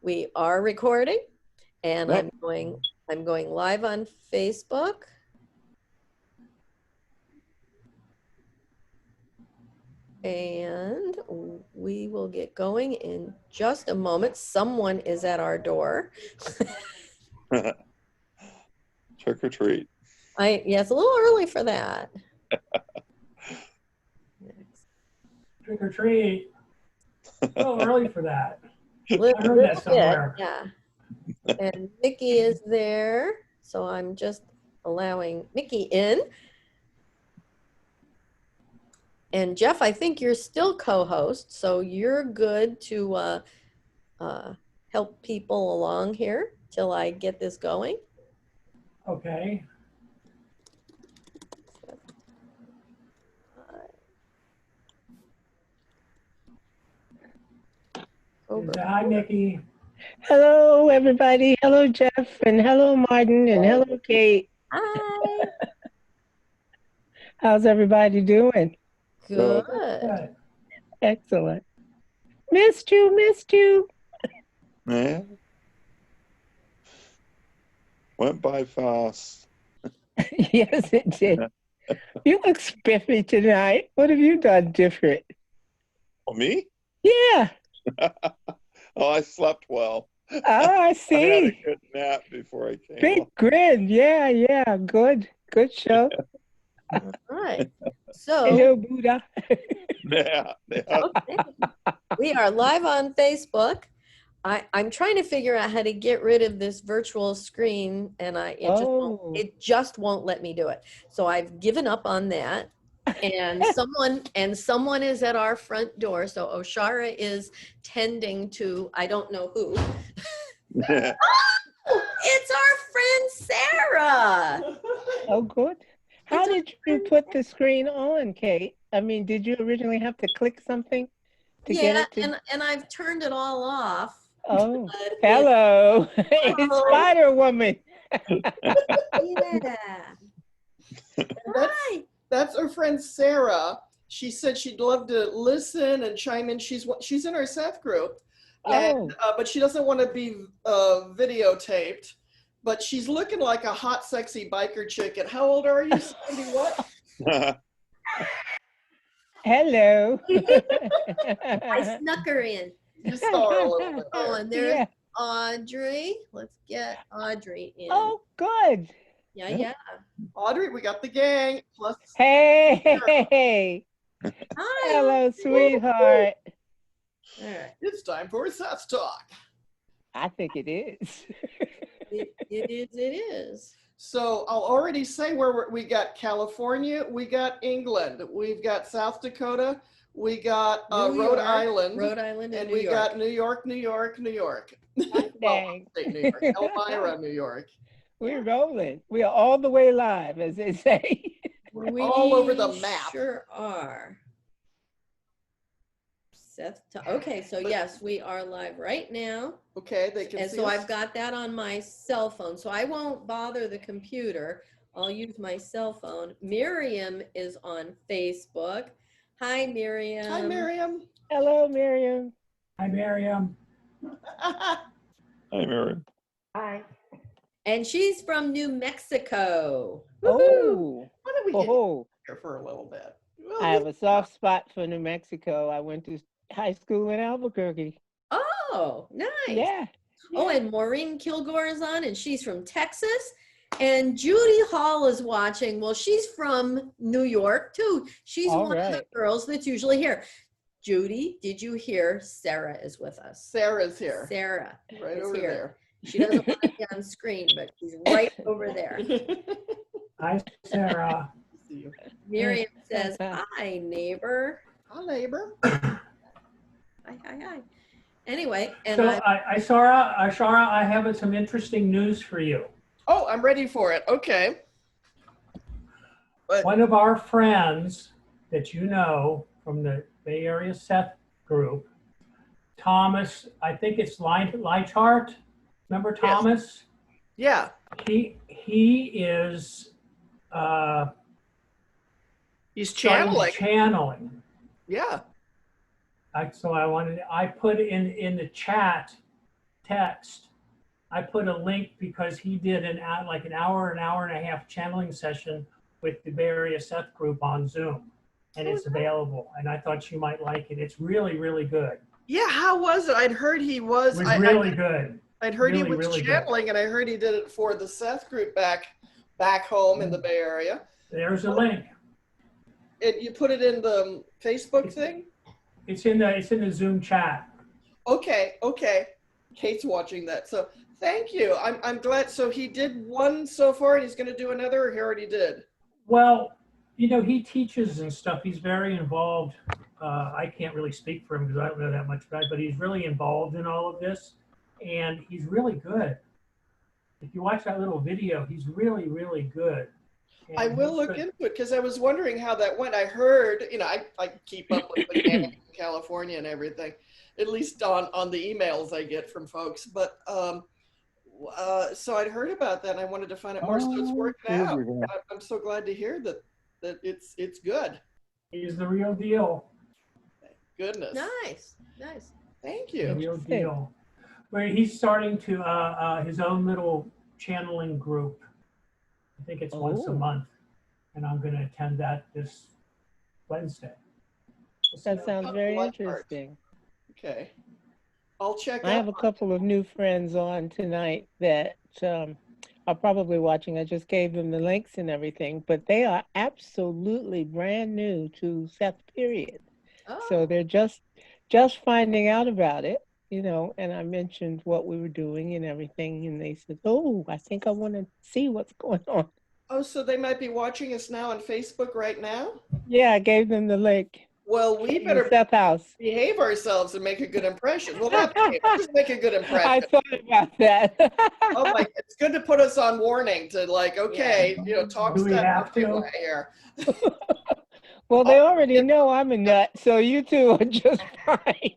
We are recording, and Yep. I'm going live on Facebook. And we will get going in just a moment. Someone is at our door. Trick or treat. Yeah, it's a little early for that. Trick or treat. A little early for that. I Little heard that somewhere. bit, yeah. And Mickey is there, so I'm just allowing Mickey in. And Jeff, I think you're still co-host, so you're good to help people along here till I get this going. Okay. Hi, Nikki. Hello, everybody. Hello, Jeff, and hello, Martin, and hello, Kate. Hi. How's everybody doing? Good. Good. Excellent. Missed you. Yeah. Went by fast. Yes, it did. You look spiffy tonight. What have you done different? Oh, me? Yeah. Oh, I slept well. Oh, I I had a see. good nap before I came Big on. grin. Yeah. Good show. All right. So Hello, Buddha. Yeah. okay. We are live on Facebook. I'm trying to figure out how to get rid of this virtual screen, and it just won't let me do it. So I've given up on that. And someone is at our front door. So Oshara is tending to I don't know who. Oh, it's our friend Sarah. Oh, good. How did you put the screen on, Kate? I mean, did you originally have to click something to get it to? and I've turned it all off. Oh, hello. It's Spider Woman. Yeah. Hi. That's our friend Sarah. She said she'd love to listen and chime in. She's in our Seth group, and, but she doesn't want to be videotaped. But she's looking like a hot, sexy biker chick. And how old are you, Sandy? What? Hello. I snuck her in. You saw her a little bit. Oh, and there's Audrey. Let's get Audrey in. Oh, good. Yeah. Audrey, we got the gang. Plus, Hey. Hi. Hello, sweetheart. All right. it's time for Seth Talk. I think it is. It is. So I'll already say where we got California, we got England, we've got South Dakota, we got Rhode Island, and we got New York. Dang. Well, New York, Elmira, New York. We're rolling. We are all the way live, as they say. We all over the map. Sure are. Seth, okay, so yes, we are live right now. Okay, they can see And so us. I've got that on my cell phone, so I won't bother the computer. I'll use my cell phone. Miriam is on Facebook. Hi, Miriam. Hi, Miriam. Hello, Miriam. Hi, Miriam. Hi, Miriam. Hi. And she's from New Mexico. Oh. Why don't we get here for a little bit? Well, I have a soft spot for New Mexico. I went to high school in Albuquerque. Oh, nice. Yeah. Oh, and Maureen Kilgore is on, and she's from Texas. And Judy Hall is watching. Well, she's from New York, too. She's one of the girls that's usually here. Judy, did you hear Sarah is with us? Sarah's here. Sarah right is over here. there. She doesn't want to be on screen, but she's right over there. Hi, Sarah. See you. Miriam says, hi, neighbor. Hi, neighbor. Hi. Anyway, and So, Ashara, I have some interesting news for you. Oh, I'm ready for it. Okay. One of our friends that you know from the Bay Area Seth group, Thomas, I think it's Leichart. Remember Thomas? Yeah. He is He's text, I put a link because he did like an hour and a half channeling session with the Bay Area Seth group on Zoom, and it's available. And I thought you might like it. It's really, really good. Yeah, how was it? I'd heard he was. It was really good. I'd heard really, he was really channeling, and I heard he did it for the Seth group back home in the Bay Area. There's a link. And you put it in the Facebook thing? It's in the Zoom chat. Okay. Kate's watching that. So thank you. I'm glad. So he did one so far and he's going to do another, or he already did? Well, he teaches and stuff. He's very involved. I can't really speak for him because I don't know that much about it, but he's really involved in all of this, and he's really good. If you watch that little video, he's really, really good. And I will look into it because I was wondering how that went. I heard, I keep up with the gang in California and everything, at least on the emails I get from folks. But so I'd heard about that and I wanted to find out more. So it's working out. I'm so glad to hear that it's good. He's the real deal. Goodness. Nice. Thank The you. real deal. Where he's starting to his own little channeling group. I think it's once a month, and I'm going to attend that this Wednesday. That sounds very interesting. Okay. I'll check I have a couple of new friends on tonight that are probably watching. I just gave them the links and everything, but they are absolutely brand new to Seth, period. Oh. So they're just finding out about it, and I mentioned what we were doing and everything, and they said, oh, I think I want to see what's going on. Oh, so they might be watching us now on Facebook right now? Yeah, I gave them the link. Well, we better Seth House. behave ourselves and make a good impression. Well, not behave, just make a good impression. I thought about that. Oh my, it's good to put us on warning to okay, talk Do we have to? here. Well, they already know I'm a nut, so you two are just fine.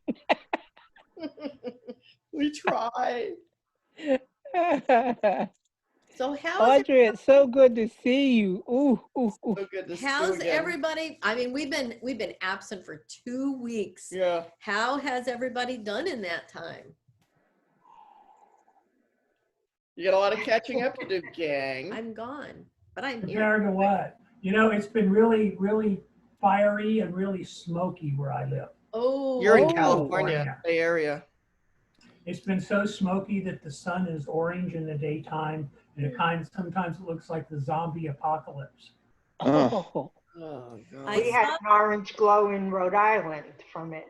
We try. So Audrey, it's so good to see you. Ooh. So good to see you how's again. everybody? I mean, we've been absent for 2 weeks. Yeah. How has everybody done in that time? You got a lot of catching up to do, gang. I'm gone, but I'm here. Compared to what? It's been really, really fiery and really smoky where I live. Oh, You're in California, Bay Area. It's been so smoky that the sun is orange in the daytime, and sometimes it looks like the zombie apocalypse. Oh, Oh, God. We had an orange glow in Rhode Island from it.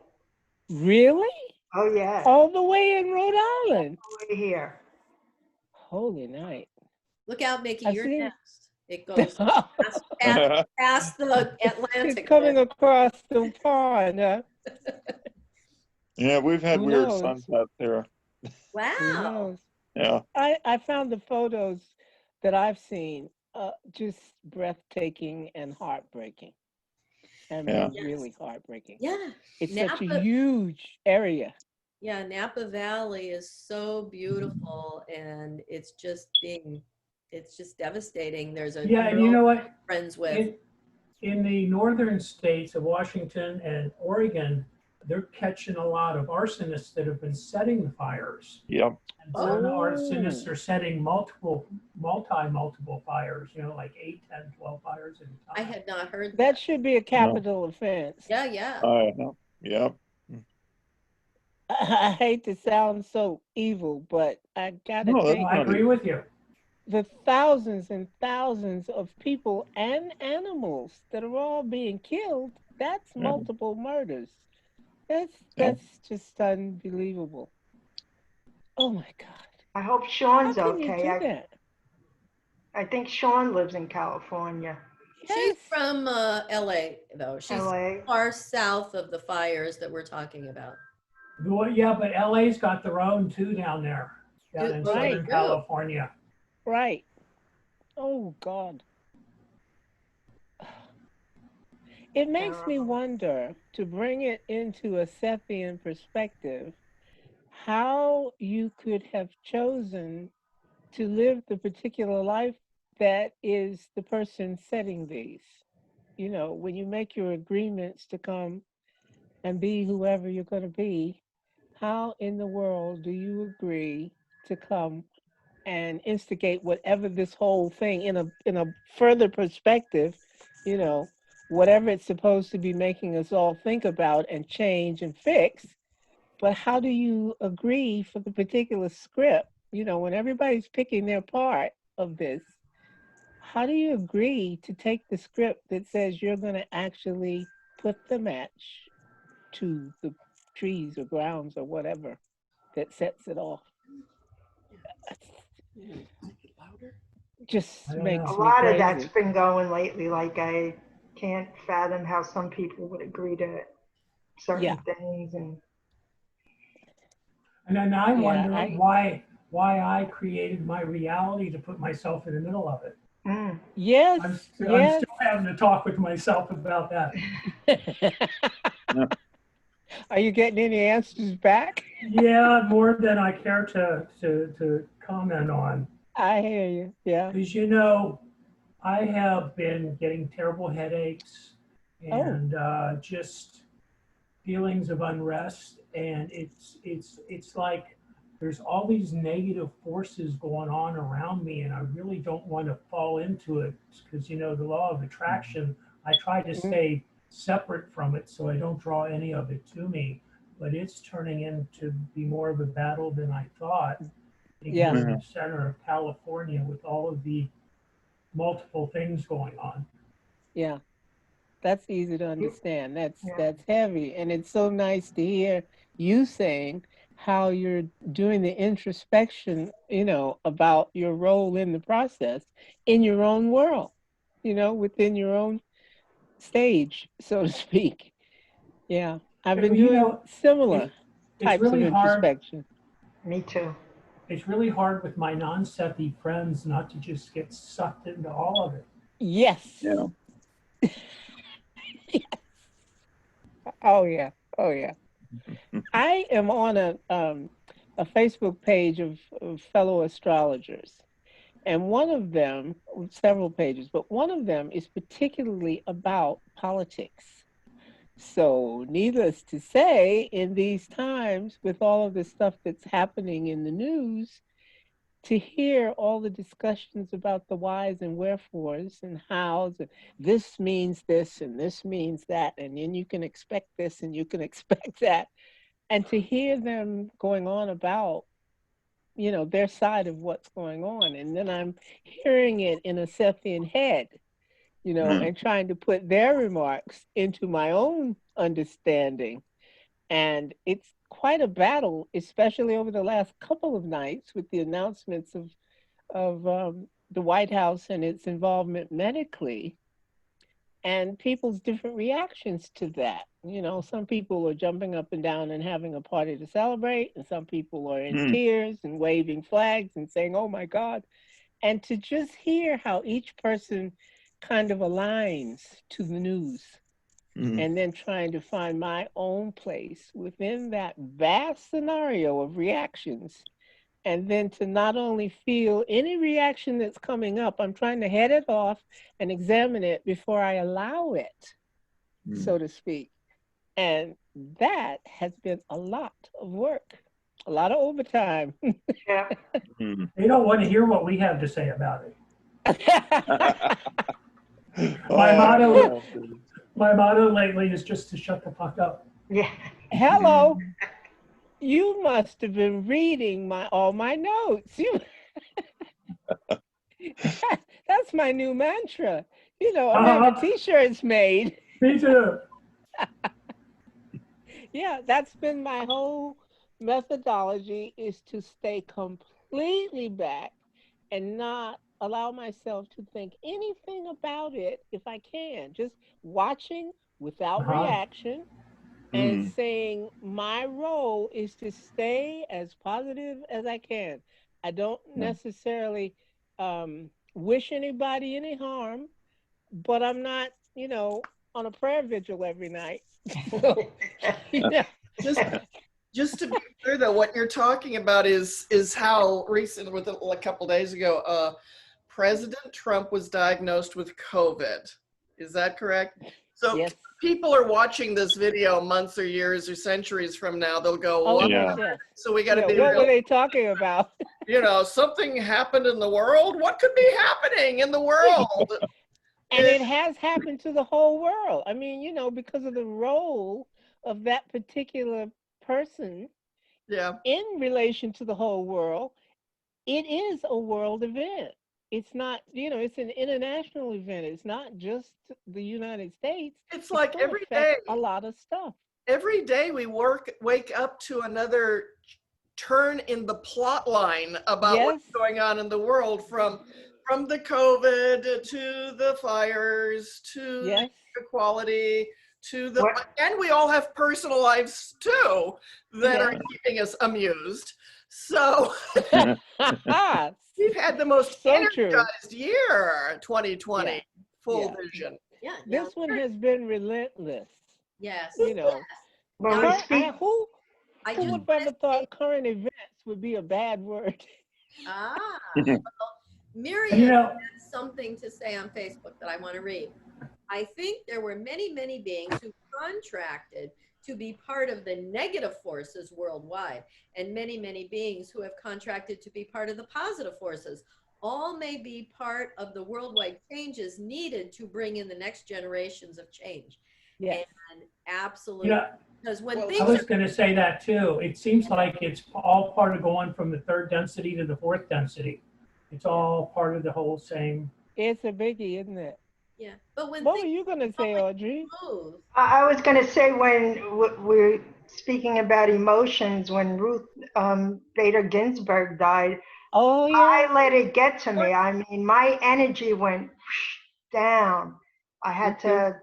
really? Oh, yeah. All the way in Rhode Island? Over here. Holy night. look out, Mickey, I've you're seen- next. It goes past the Atlantic. It's coming across the pond. Huh? Yeah, we've had Who weird knows? sunsets here. Who Wow. knows? Yeah. I found the photos that I've seen just breathtaking and heartbreaking. I mean, Yeah. really heartbreaking. Yeah. It's such a Napa- huge area. Yeah, Napa Valley is so beautiful, and it's just devastating. There's a Yeah, and girl you know I'm what? friends with. In the northern states of Washington and Oregon, they're catching a lot of arsonists that have been setting the fires. Yep. And some Oh. arsonists are setting multiple fires, like 8, 10, 12 fires at a I time. had not heard That should be a capital offense. Yeah. Yep. I hate to sound so evil, but I gotta No, that's take I agree with you. the thousands and thousands of people and animals that are all being killed. That's Yeah. multiple murders. That's Yeah. just unbelievable. Oh my God. I hope How Sean's can you do okay. that? I think Sean lives in California, She's Yes. from LA, though. She's LA. far south of the fires that we're talking about. Well, yeah, but LA's got their own too down there, down in Right. Southern California. Right. Oh God. It makes me wonder, to bring it into a Sethian perspective, how you could have chosen to live the particular life that is the person setting these. When you make your agreements to come and be whoever you're going to be, how in the world do you agree to come and instigate whatever this whole thing in a further perspective, you know, whatever it's supposed to be making us all think about and change and fix, but how do you agree for the particular script, you know, when everybody's picking their part of this, how do you agree to take the script that says you're going to actually put the match to the trees or grounds or whatever that sets it off? Just I don't A know. makes me lot of that's crazy. been going lately. Like I can't fathom how some people would agree to Yeah, certain things, and And then I yeah, wonder I why I created my reality to put myself in the middle of it. mm. yes, I'm yes. still having to talk with myself about that. Are you getting any answers back? Yeah, more than I care to comment on. I hear you. Yeah. Because, I have been getting terrible headaches Oh. and just feelings of unrest. And it's like there's all these negative forces going on around me, and I really don't want to fall into it because, the law of attraction, I try to Mm, stay separate from it so I don't draw any of it to me. But it's turning into be more of a battle than I thought. Here yeah. in the center of California with all of the multiple things going on. Yeah. That's easy to understand. Yeah. That's heavy, and it's so nice to hear you saying how you're doing the introspection, you know, about your role in the process in your own world, you know, within your own stage, so to speak. Yeah. I've been Well, doing it, similar it's types of really hard. introspection. Me too. It's really hard with my non-Sethy friends not to just get sucked into all of it. Yes. Yeah. Oh yeah. Oh yeah. I am on a Facebook page of fellow astrologers, and one of them, several pages, but one of them is particularly about politics. So, needless to say, in these times, with all of the stuff that's happening in the news, to hear all the discussions about the whys and wherefores and hows, and this means this and this means that, and then you can expect this and you can expect that, and to hear them going on about, you know, their side of what's going on, and then I'm hearing it in a Sethian head, you know, Mm. and trying to put their remarks into my own understanding, and it's quite a battle, especially over the last couple of nights with the announcements of the White House and its involvement medically, and people's different reactions to that. You know, some people are jumping up and down and having a party to celebrate, and some people are in Mm. tears and waving flags and saying, "Oh my God." And to just hear how each person kind of aligns to the news, Mm. and then trying to find my own place within that vast scenario of reactions, and then to not only feel any reaction that's coming up, I'm trying to head it off and examine it before I allow it, Mm. so to speak. And that has been a lot of work, a lot of overtime. Yeah. Mm. They don't want to hear what we have to say about it. My Oh, motto, no. my motto lately is just to shut the fuck up. Yeah. Hello, you must have been reading all my notes. That's my new mantra. You know, I'm having t-shirts made. Me too. Yeah, that's been my whole methodology, is to stay completely back and not allow myself to think anything about it if I can. Just watching without Uh-huh. reaction and Mm. saying my role is to stay as positive as I can. I don't Yeah. necessarily wish anybody any harm, but I'm not, you know, on a prayer vigil every night. So, you know, Just just to be clear though, what you're talking about is how recent, with a couple days ago, President Trump was diagnosed with COVID. Is that correct? So Yes. people are watching this video months or years or centuries from now. They'll go, Oh, what? Yeah. yes. So we got to Yeah, be what real. were they talking about? You know, something happened in the world. What could be happening in the world? And it has happened to the whole world. I mean, you know, because of the role of that particular person Yeah. in relation to the whole world, it is a world event. It's not, you know, it's an international event. It's not just the United States. It's like gonna every affect day. a lot of stuff. Every day we wake up to another turn in the plot line about what's Yes. going on in the world, from the COVID to the fires to Yes. the equality to the, What? and we all have personal lives too that are Yes. keeping us amused. So we've had the most So true. energized year, 2020, Yeah. full Yeah. vision. Yeah. This one has been relentless. Yes. You know, When we speak, who I who just would wanna ever say, thought current events would be a bad word? well, Miriam You know, has something to say on Facebook that I want to read. I think there were many, many beings who contracted to be part of the negative forces worldwide, and many, many beings who have contracted to be part of the positive forces. All may be part of the worldwide changes needed to bring in the next generations of change. Yes. And you absolutely, know, because when Well, I things was are, going to say that too. It seems like it's all part of going from the third density to the fourth density. It's all part of the whole same. It's a biggie, isn't it? yeah, but when What were things you going to say, Audrey? move, I was going to say when we're speaking about emotions, when Ruth Bader Ginsburg died, Oh, yeah. I let it get to me. I mean, my energy went down. I had to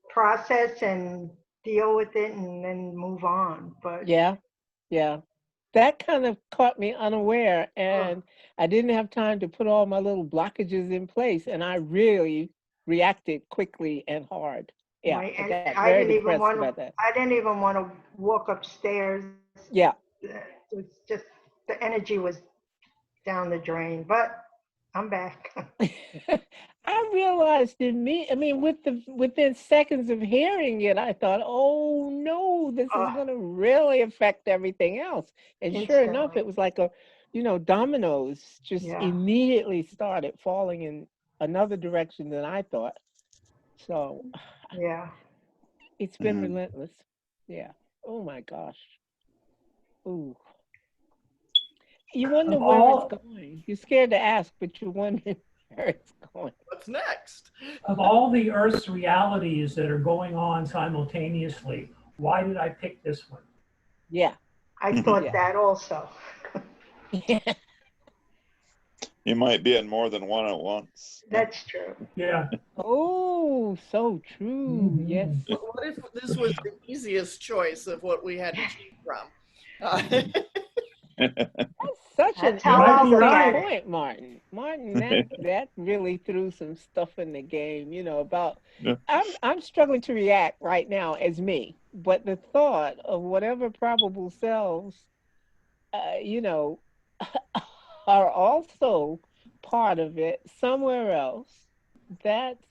process and deal with it and then move on. But Yeah. Yeah. That kind of caught me unaware, and I didn't have time to put all my little blockages in place, and I really reacted quickly and hard. Yeah, I and got I very didn't even depressed want about to. that. I didn't even want to walk upstairs. Yeah. It was just the energy was down the drain. But I'm back. I realized I mean, within seconds of hearing it, I thought, oh no, this is going to really affect everything else. And sure enough, Instantly. it was like dominoes just Yeah. immediately started falling in another direction than I thought. So Yeah. it's been relentless. Yeah. Oh my gosh. Ooh. You wonder Of where it's all going. You're scared to ask, but you're wondering where it's going. What's next? of all the Earth's realities that are going on simultaneously, why did I pick this one? Yeah. I thought Yeah. that also. Yeah. You might be in more than one at once. That's true. Yeah. Oh, so true. Yes. But what if this was the easiest choice of what we had to choose from? Such an That's how I might be look interesting at right. it. point, Martin. Martin, that really threw some stuff in the game, about Yeah. I'm struggling to react right now as me, but the thought of whatever probable selves you know are also part of it somewhere else. That's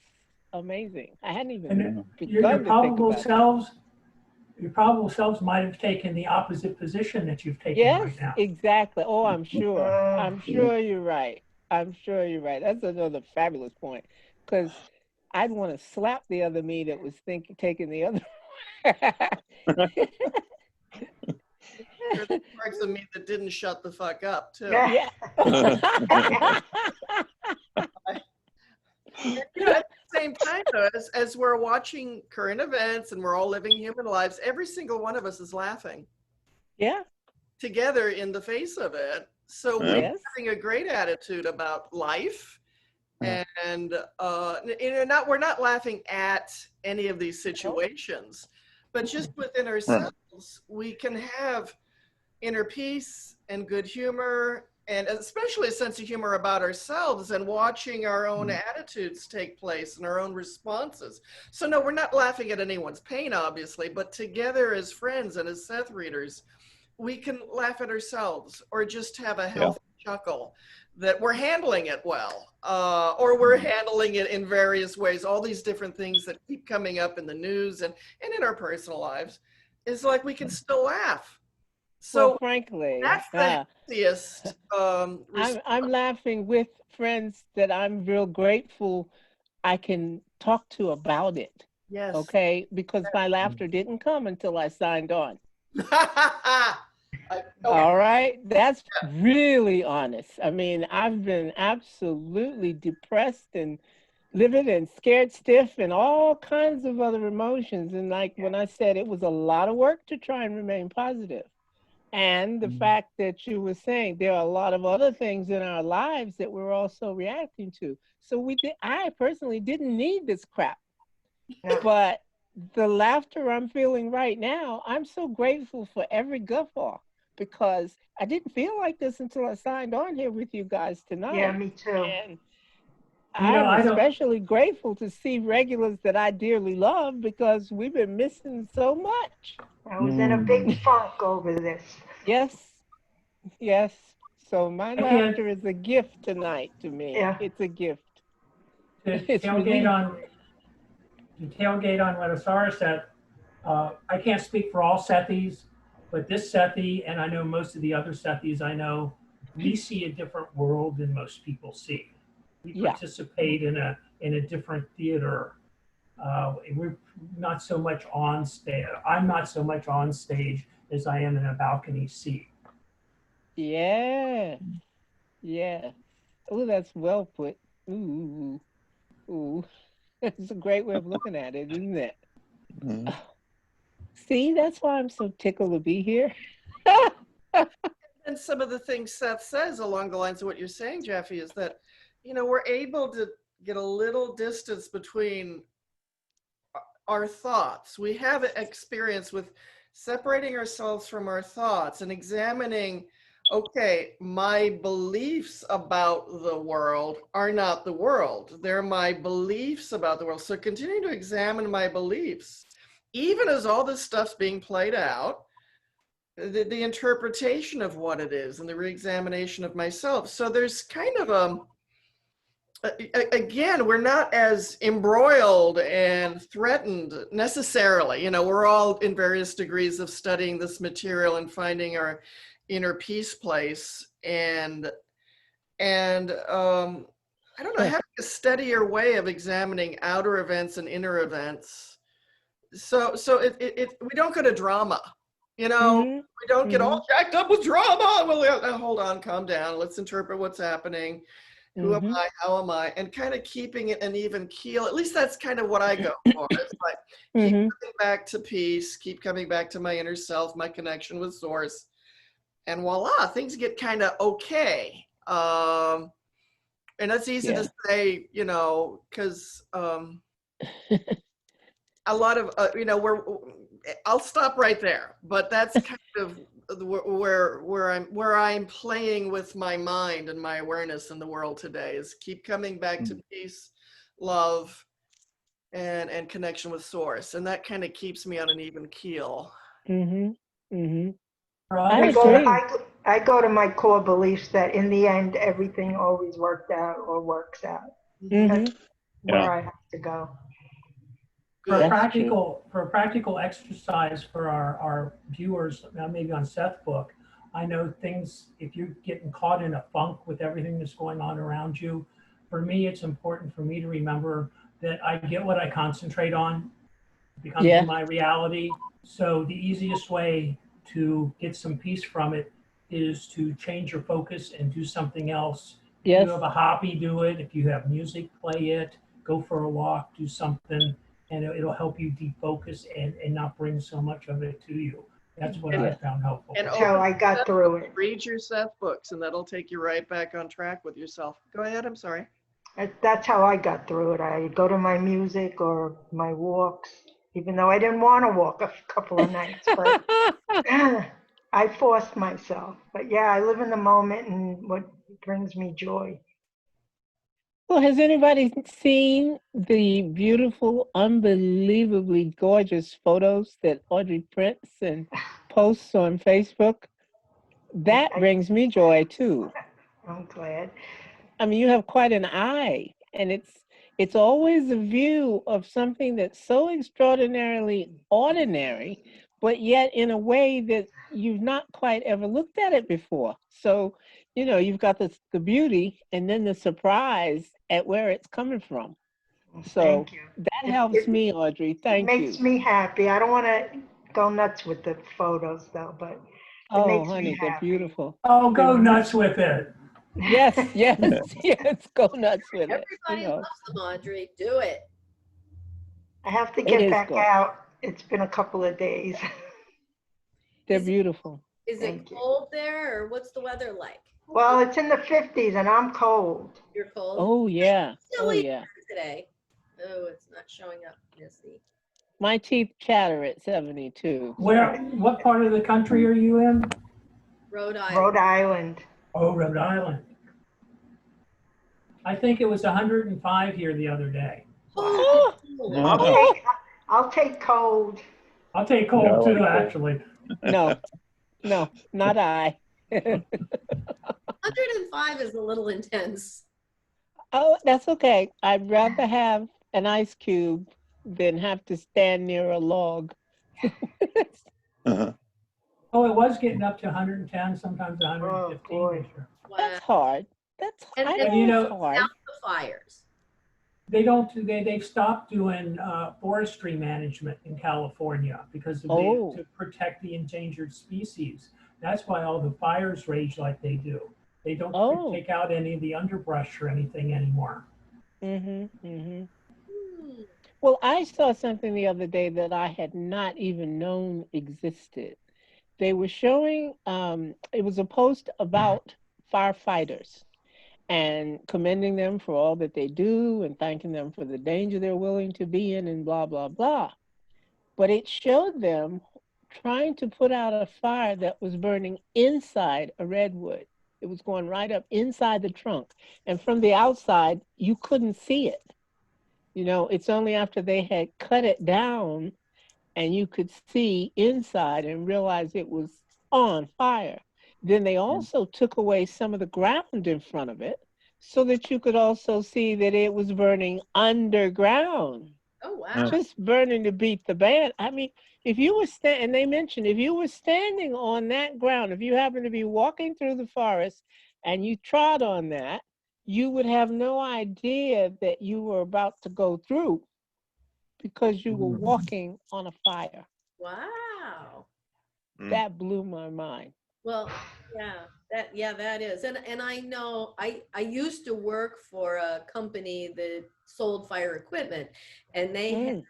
amazing. I hadn't even And your begun to think about that. your probable selves might have taken the opposite position that you've taken Yes, right now. exactly. Oh, I'm sure. Uh, I'm sure you're right. I'm sure you're right. That's another fabulous point. Because I'd want to slap the other me that was taking the other. There's parts of me that didn't shut the fuck up too. Yeah. At the same time, though, as we're watching current events and we're all living human lives, every single one of us is laughing Yeah. together in the face of it. So we're Yes. having a great attitude about life. Yeah. And we're not laughing at any of these situations, but just within ourselves, we can have inner peace and good humor, and especially a sense of humor about ourselves and watching our own attitudes take place and our own responses. So no, we're not laughing at anyone's pain, obviously, but together as friends and as Seth readers, we can laugh at ourselves or just have a healthy chuckle that we're handling it well, or we're handling it in various ways. All these different things that keep coming up in the news and in our personal lives is like we can still laugh. So well, frankly, that's the healthiest I'm laughing with friends that I'm real grateful I can talk to about it. Yes. Okay, because my laughter didn't come until I signed on. All right, that's really honest. I mean, I've been absolutely depressed and livid and scared stiff and all kinds of other emotions. And like when I said, it was a lot of work to try and remain positive. And the fact that you were saying there are a lot of other things in our lives that we're also reacting to. So I personally didn't need this crap. But the laughter I'm feeling right now, I'm so grateful for every guffaw because I didn't feel like this until I signed on here with you guys tonight. Yeah, me too. And I'm especially grateful to see regulars that I dearly love because we've been missing so much. I was in a big funk over this. Yes, yes. So my laughter is a gift tonight to me. Yeah. It's a gift. To tailgate on what Asara said, I can't speak for all Sethies, but this Sethi, and I know most of the other Sethis I know, we see a different world than most people see. We participate in a different theater. We're not so much on stage. I'm not so much on stage as I am in a balcony seat. Yeah. Yeah. Oh, that's well put. Ooh. Ooh. It's a great way of looking at it, isn't it? Mm-hmm. See, that's why I'm so tickled to be here. And some of the things Seth says along the lines of what you're saying, Jeffy, is that, we're able to get a little distance between our thoughts. We have experience with separating ourselves from our thoughts and examining, okay, my beliefs about the world are not the world. They're my beliefs about the world. So continuing to examine my beliefs, even as all this stuff's being played out, the interpretation of what it is and the reexamination of myself. So there's kind of again, we're not as embroiled and threatened necessarily. We're all in various degrees of studying this material and finding our inner peace place. And I don't know, having a steadier way of examining outer events and inner events. So we don't go to drama. We don't get all jacked up with drama. Well, hold on, calm down. Let's interpret what's happening. Who am I? How am I? And kind of keeping it an even keel. At least that's kind of what I go for. It's like keep coming back to peace, keep coming back to my inner self, my connection with source. And voila, things get kind of okay. And that's easy to say, because a lot of, I'll stop right there. But that's kind of where I'm playing with my mind and my awareness in the world today is keep coming back to peace, love, and connection with source. And that kind of keeps me on an even keel. I go to my core beliefs that in the end, everything always worked out or works out. That's where I have to go. For a practical exercise for our viewers, maybe on Seth's book, I know things, if you're getting caught in a funk with everything that's going on around you, for me, it's important for me to remember that I get what I concentrate on, becomes my reality. So the easiest way to get some peace from it is to change your focus and do something else. If you have a hobby, do it. If you have music, play it. Go for a walk, do something. And it'll help you defocus and not bring so much of it to you. That's what I found helpful. And that's how I got through it. Read your Seth books, and that'll take you right back on track with yourself. Go ahead, I'm sorry. That's how I got through it. I go to my music or my walks, even though I didn't want to walk a couple of nights, but I forced myself. But yeah, I live in the moment and what brings me joy. Well, has anybody seen the beautiful, unbelievably gorgeous photos that Audrey prints and posts on Facebook, that brings me joy too. I'm glad. I mean, you have quite an eye, and it's always a view of something that's so extraordinarily ordinary, but yet in a way that you've not quite ever looked at it before. So, you've got the beauty and then the surprise at where it's coming from. So Thank you. that It, helps it, me, Audrey. it Thank makes you. me happy. I don't want to go nuts with the photos though, but it Oh, makes me honey, they're happy. beautiful. Oh, go nuts with it. Yes, yes, yes. Go nuts with it. Everybody loves them, Audrey. Do it. I have to It get is back cool. out. It's been a couple of days. They're Is it- beautiful. Is it Thank you. cold there, or what's the weather like? Well, it's in the 50s and I'm cold. You're cold. Oh yeah. Oh Chilly yeah. today. Oh, it's not showing up, Missy. My teeth chatter at 72. What part of the country are you in? Rhode Island. Rhode Island. Oh, Rhode Island. I think it was 105 here the other day. Oh, Oh, I'll take cold. I'll take cold Yeah, I like too, that. actually. no, not I. 105 is a little intense. Oh, that's okay. I'd rather have an ice cube than have to stand near a log. Uh-huh. Oh, it was getting up to 110, sometimes 115 boy. this year. Wow. That's hard. And- I and know you know, it's hard. Now the fires. They've stopped doing forestry management in California because of to protect the endangered species. That's why all the fires rage like they do. They don't take out any of the underbrush or anything anymore. Well, I saw something the other day that I had not even known existed. They were showing, it was a post about firefighters and commending them for all that they do and thanking them for the danger they're willing to be in and blah, blah, blah. But it showed them trying to put out a fire that was burning inside a redwood. It was going right up inside the trunk. And from the outside, you couldn't see it. It's only after they had cut it down and you could see inside and realize it was on fire. Then they also took away some of the ground in front of it so that you could also see that it was burning underground. Oh, wow. Just burning to beat the band. I mean, if you were and they mentioned if you were standing on that ground, if you happened to be walking through the forest and you trod on that, you would have no idea that you were about to go through because you were walking on a fire. Wow. That blew my mind. Well, that is. And I know I used to work for a company that sold fire equipment, and they had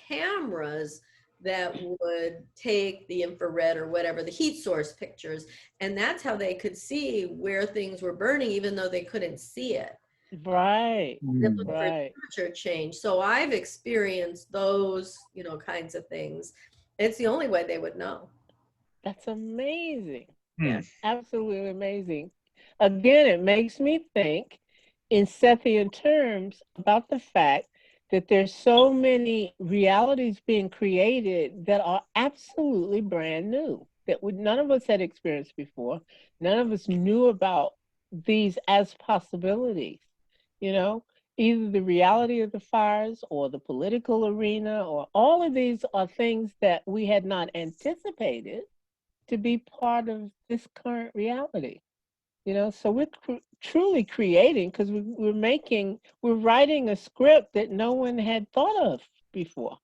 cameras that would take the infrared or whatever, the heat source pictures, and that's how they could see where things were burning, even though they couldn't see it. Right. They looked for Right. temperature change. So I've experienced those, kinds of things. It's the only way they would know. That's amazing. Yeah. Absolutely amazing. Again, it makes me think in Sethian terms about the fact that there's so many realities being created that are absolutely brand new, that none of us had experienced before. None of us knew about these as possibilities. Either the reality of the fires or the political arena, or all of these are things that we had not anticipated to be part of this current reality. So we're truly creating because we're writing a script that no one had thought of before.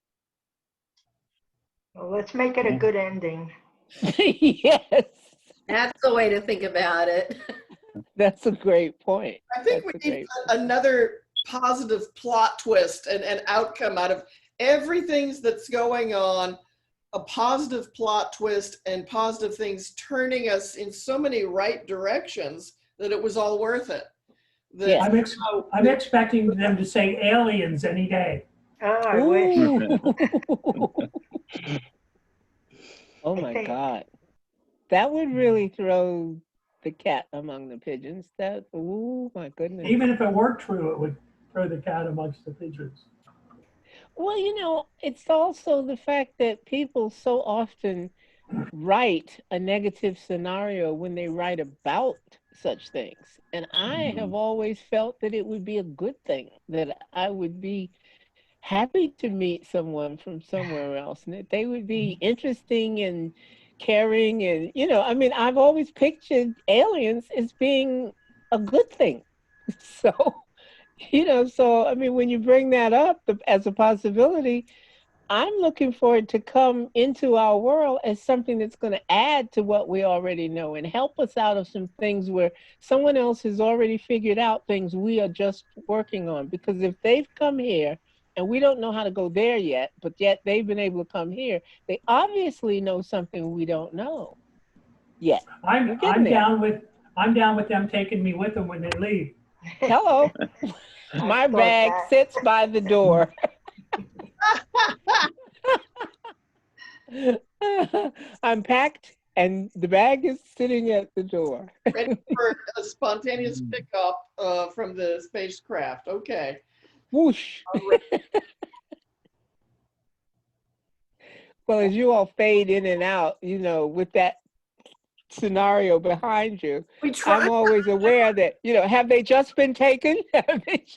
Well, let's make it a good ending. Yes. That's the way to think about it. That's a great point. I think we need another positive plot twist and outcome out of everything that's going on, a positive plot twist and positive things turning us in so many right directions that it was all worth it. I'm expecting them to say aliens any day. Oh, I wish. Oh my God. That would really throw the cat among the pigeons. Oh my goodness. Even if it were true, it would throw the cat amongst the pigeons. Well, it's also the fact that people so often write a negative scenario when they write about such things. And I have always felt that it would be a good thing, that I would be happy to meet someone from somewhere else and that they would be interesting and caring. And, I mean, I've always pictured aliens as being a good thing. So, so, I mean, when you bring that up as a possibility, I'm looking for it to come into our world as something that's going to add to what we already know and help us out of some things where someone else has already figured out things we are just working on. Because if they've come here and we don't know how to go there yet, but yet they've been able to come here, they obviously know something we don't know yet. We're I'm getting I'm there. down with I'm down with them taking me with them when they leave. Hello. I My thought bag that. sits by the door. I'm packed and the bag is sitting at the door. Ready for a spontaneous pickup from the spacecraft. Okay. Whoosh. Well, as you all fade in and out, with that scenario behind you, We I'm tried. always aware that, have they just been taken?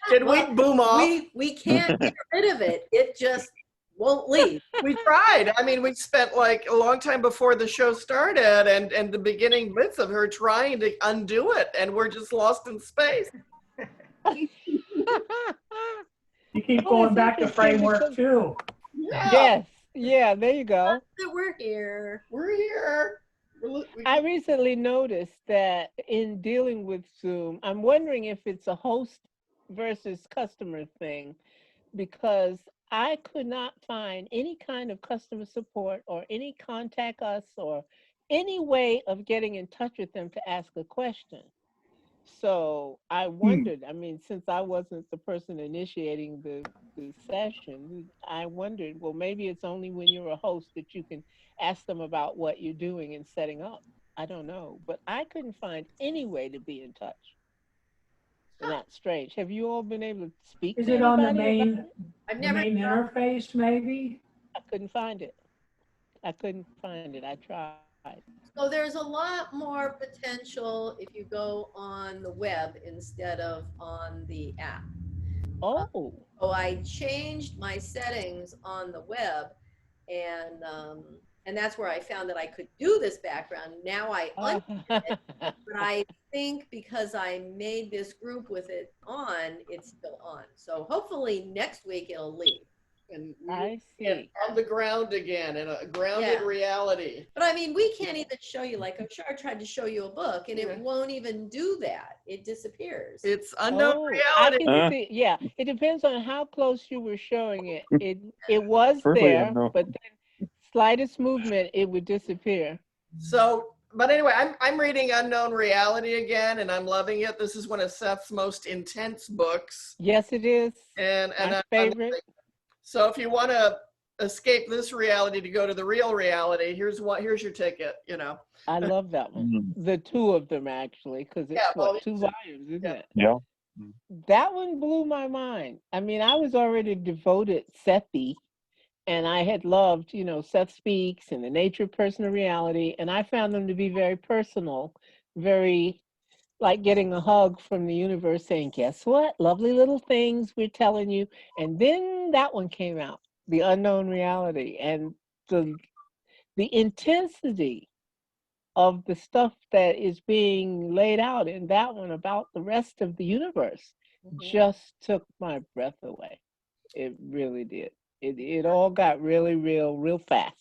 Did we boom off? We can't get rid of it. It just won't leave. We tried. I mean, we spent like a long time before the show started and the beginning bits of her trying to undo it, and we're just lost in space. You keep Well, going it's back to interesting framework because- too. Yeah, Yes. Yeah, there you go. That we're here. we're here. I recently noticed that in dealing with Zoom, I'm wondering if it's a host versus customer thing, because I could not find any kind of customer support or any contact us or any way of getting in touch with them to ask a question. So I wondered, I mean, since I wasn't the person initiating the session, I wondered, well, maybe it's only when you're a host that you can ask them about what you're doing and setting up. I don't know, but I couldn't find any way to be in touch. And that's strange. Have you all been able to speak Is to it on anybody about it? I've the never main interface maybe? I couldn't find it. I couldn't find it. I tried. So there's a lot more potential if you go on the web instead of on the app. Oh. So I changed my settings on the web, and that's where I found that I could do this background. Now I undid it, but I think because I made this group with it on, it's still on. So hopefully next week it'll leave. And I get see. on the ground again in a grounded Yeah. reality. But I mean, we can't even show you, like Oshar tried to show you a book and Yeah. it won't even do that. It disappears. It's unknown Oh, I reality. can see. Yeah, it depends on how close you were showing it. It was Really there, unknown. but then slightest movement, it would disappear. So, but anyway, I'm reading Unknown Reality again, and I'm loving it. This is one of Seth's most intense books, Yes, it is. and My I'm favorite. so if you want to escape this reality to go to the real reality, here's your ticket. I love that one. Mhm. The two of them actually, because it's Yeah, well, what, two volumes, isn't yeah. it? Yeah. That one blew my mind. I mean, I was already devoted Sethy, and I had loved, Seth Speaks and The Nature of Personal Reality, and I found them to be very personal, very like getting a hug from the universe saying, guess what? Lovely little things we're telling you. And then that one came out, The Unknown Reality, and the intensity of the stuff that is being laid out in that one about the rest of the universe just took my breath away. It really did. It all got really real fast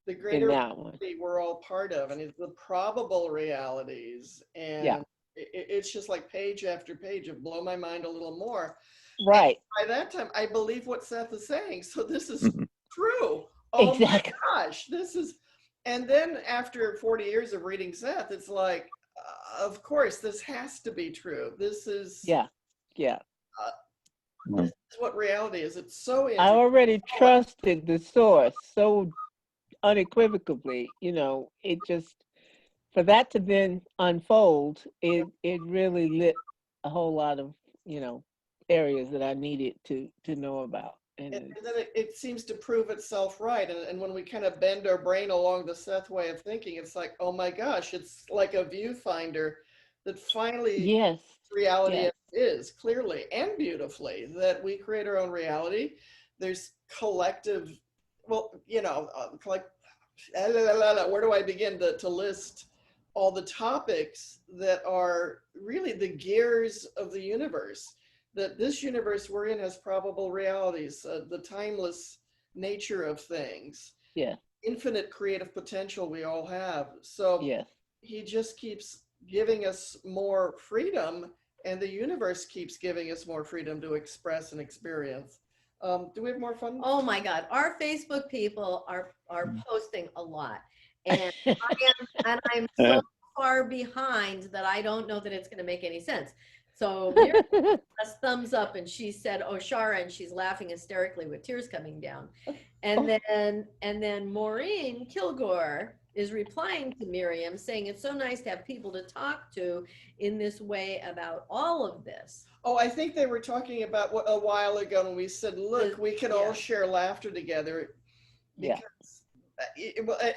The in greater that one. reality we're all part of, and it's the probable realities, and Yeah. it's just like page after page of blow my mind a little more. Right. By that time, I believe what Seth is saying. So this is Mhm. true. Oh Exactly. my gosh, this is. And then after 40 years of reading Seth, it's like, of course, this has to be true. This is. Yeah. This is what reality is. It's so I interesting. already trusted the source so unequivocally, it just, for that to then unfold, it really lit a whole lot of, areas that I needed to know about. And And then it seems to prove itself right. And when we kind of bend our brain along the Seth way of thinking, it's like, oh my gosh, it's like a viewfinder that finally yes, reality yes, is clearly and beautifully, that we create our own reality. There's collective, well, like, where do I begin to list all the topics that are really the gears of the universe? That this universe we're in has probable realities, the timeless nature of things, yes, infinite creative potential we all have. So yes. he just keeps giving us more freedom, and the universe keeps giving us more freedom to express and experience. Do we have more fun? Oh my God, our Facebook people are posting a lot, and I'm so far behind that I don't know that it's going to make any sense. So Miriam has thumbs up, and she said, "Oh, Shara," and she's laughing hysterically with tears coming down. And then Maureen Kilgore is replying to Miriam saying it's so nice to have people to talk to in this way about all of this. Oh, I think they were talking about a while ago when we said, look, we can all Yeah. share laughter together. Yeah.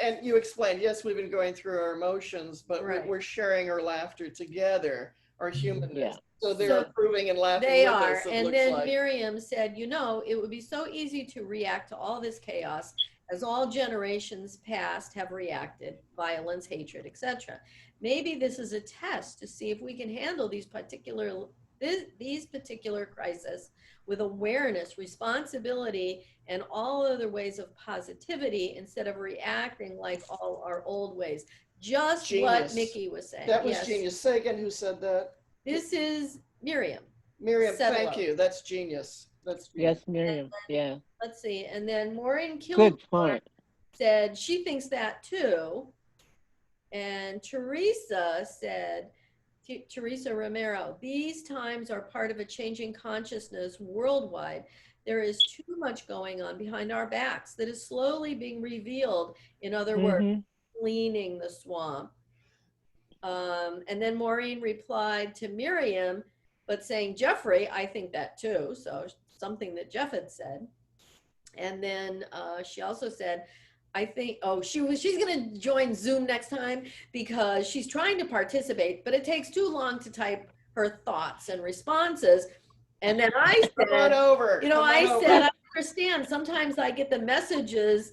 And you explained, yes, we've been going through our emotions, but Right. we're sharing our laughter together, our humanness. Yeah. So they're approving and laughing They with are. us, it And looks then like. Miriam said, it would be so easy to react to all this chaos as all generations past have reacted, violence, hatred, etc. Maybe this is a test to see if we can handle these particular crises with awareness, responsibility, and all other ways of positivity instead of reacting like all our old ways. Just Genius. what Mickey was saying. That was genius. Say again, who said that? This is Miriam. Miriam, Settle thank up. you. That's genius. That's genius. Yes, Miriam. Yeah. Let's see. And then Maureen Good Kilgore point. said she thinks that too. And Teresa said, Teresa Romero, these times are part of a changing consciousness worldwide. There is too much going on behind our backs that is slowly being revealed. In other words, cleaning the swamp. And then Maureen replied to Miriam, but saying, Jeffrey, I think that too. So something that Jeff had said. And then she also said, I think, she's going to join Zoom next time because she's trying to participate, but it takes too long to type her thoughts and responses. And then I said, I understand. Sometimes I get the messages,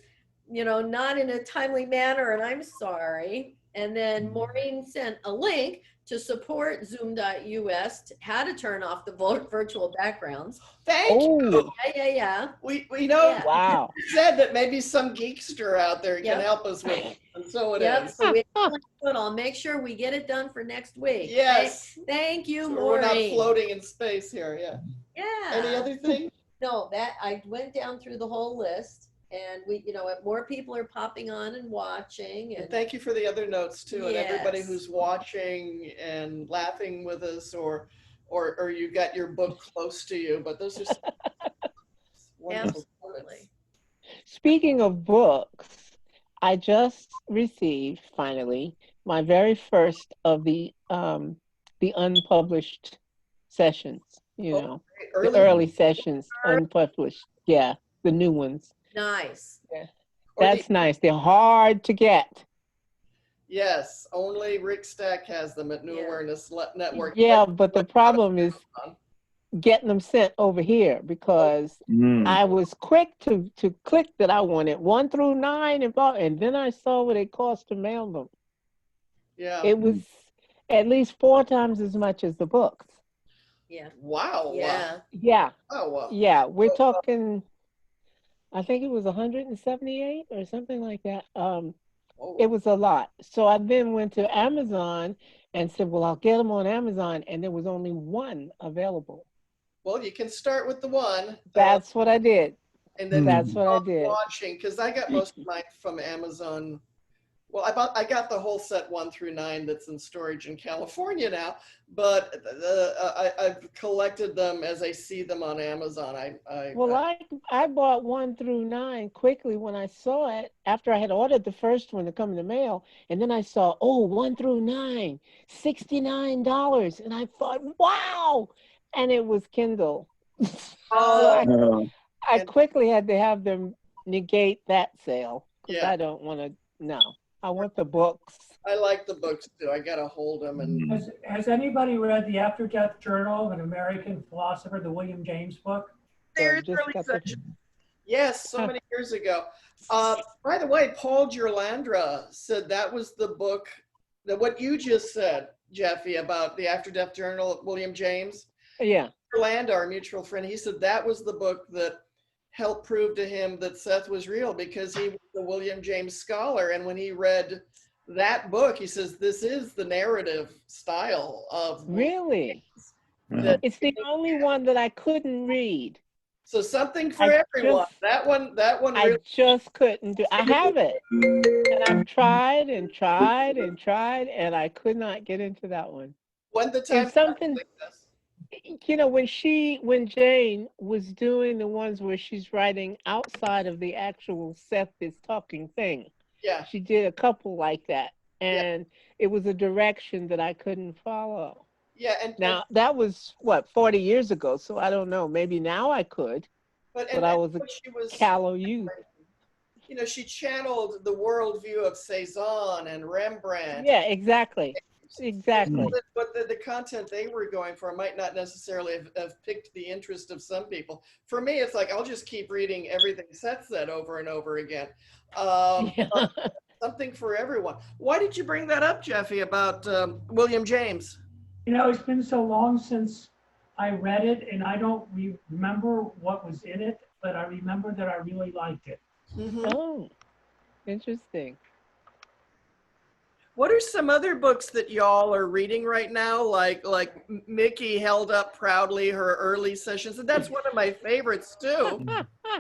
not in a timely manner, and I'm sorry. And then Maureen sent a link to support Zoom.us, how to turn off the virtual backgrounds. Thank you. Yeah. We know. Yeah. Wow. You said that maybe some geekster out there can help us with it. And so it is. So I'll make sure we get it done for next week. Yes. Thank you, So Maureen. we're not floating in space here. Yeah. Yeah. Any other thing? No, that I went down through the whole list, and we, more people are popping on and watching. And thank you for the other notes too, and everybody Yes. who's watching and laughing with us, or you got your book close to you. But those are wonderful Absolutely. comments. Speaking of books, I just received finally my very first of the unpublished sessions. The early sessions, unpublished. Yeah, the new ones. Nice. Yeah, that's nice. They're hard to get. Yes, only Rick Stack has them at New Awareness Network. Yeah, but the problem is getting them sent over here because I was quick to click that I wanted 1 through 9 and then I saw what it cost to mail them. Yeah. It was at least 4 times as much as the books. Yeah. Wow. Yeah. Yeah. Oh, wow. Yeah, we're talking, I think it was 178 or something like that. It was a lot. So I then went to Amazon and said, well, I'll get them on Amazon. And there was only 1 available. Well, you can start with the 1. That's what I did. And then that's what I did. Watching, because I got most of mine from Amazon. Well, I got the whole set 1 through 9 that's in storage in California now, but I've collected them as I see them on Amazon. I bought 1 through 9 quickly when I saw it after I had ordered the first one to come in the mail, and then I saw 1 through 9, $69, and I thought, wow, and it was Kindle. So I I And quickly had to have them negate that sale because yeah, I don't want to. No, I want the books. I like the books too. I gotta hold them and. Has anybody read The After Death Journal of an American Philosopher, the William James book? There's Just early got the. session. Yes, so many years ago. By the way, Paul Gerlandra said that was the book that what you just said, Jeffy, about the After Death Journal of William James. Yeah. Gerlandra, our mutual friend, he said that was the book that helped prove to him that Seth was real because he was the William James scholar. And when he read that book, he says, this is the narrative style of Really? Yeah. It's the only one that I couldn't read. So something for I everyone. just- That one I really. just couldn't do. I have it, and I've tried and tried and tried, and I could not get into that one. When the time It's something, like this. you know, when Jane was doing the ones where she's writing outside of the actual Seth is talking thing, Yeah, she did a couple like that, yeah, and it was a direction that I couldn't follow. yeah. And Now that was what 40 years ago, so I don't know. Maybe now I could, but I was a what she was, callow youth. you know, she channeled the worldview of Cezanne and Rembrandt. Yeah, exactly. Exactly. But the content they were going for might not necessarily have piqued the interest of some people. For me, it's like I'll just keep reading everything Seth said over and over again. Yeah. Something for everyone. Why did you bring that up, Jeffy, about William James? You know, it's been so long since I read it, and I don't remember what was in it, but I remember that I really liked it. Mm-hmm. Oh, interesting. What are some other books that y'all are reading right now? Like Mickey held up proudly her early sessions, and that's one of my favorites too.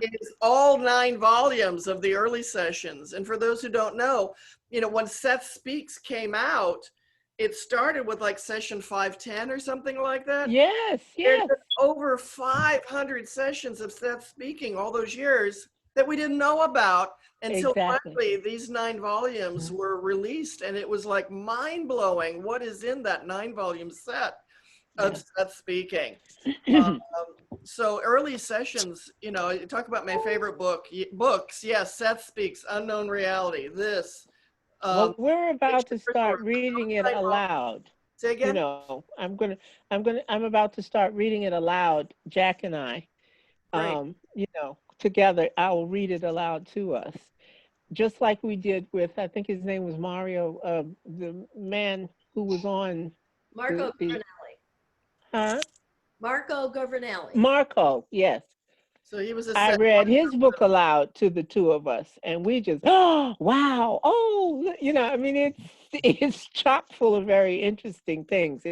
Is all 9 volumes of the early sessions. And for those who don't know, you know, when Seth Speaks came out, it started with like session 510 or something like that. Yes, There's yes. been over 500 sessions of Seth speaking all those years that we didn't know about until Exactly. finally these 9 volumes were released. And it was like mind blowing what is in that 9-volume set of Seth speaking. So early sessions, you know, you talk about my favorite books. Yes, Seth Speaks, Unknown Reality, this. Well, we're about to start reading it aloud. Say again? You know, I'm about to start reading it aloud, Jack and I. Great. You know, together, I will read it aloud to us. Just like we did with, I think his name was Mario, the man who was on Marco the Governelli. huh? Marco Governelli. Marco, yes. So he was a I read his book aloud to the two of us, and we just, oh, wow, oh, you know, I mean, it's chock full of very interesting things.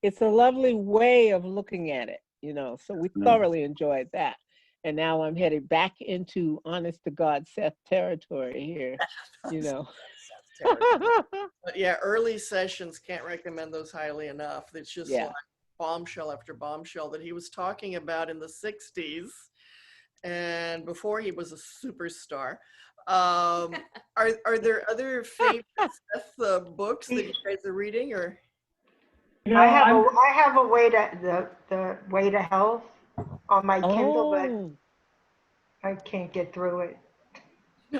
It's a lovely way of looking at it, you know. So we thoroughly enjoyed that, and now I'm headed back into honest to God Seth territory here, you know. But yeah, early sessions, can't recommend those highly enough. It's just like bombshell after bombshell that he was talking about in the 60s. And before he was a superstar. Are there other favorite Seth books that you guys are reading, or? You know, I have a way to the way to health on my Kindle, but I can't get through it.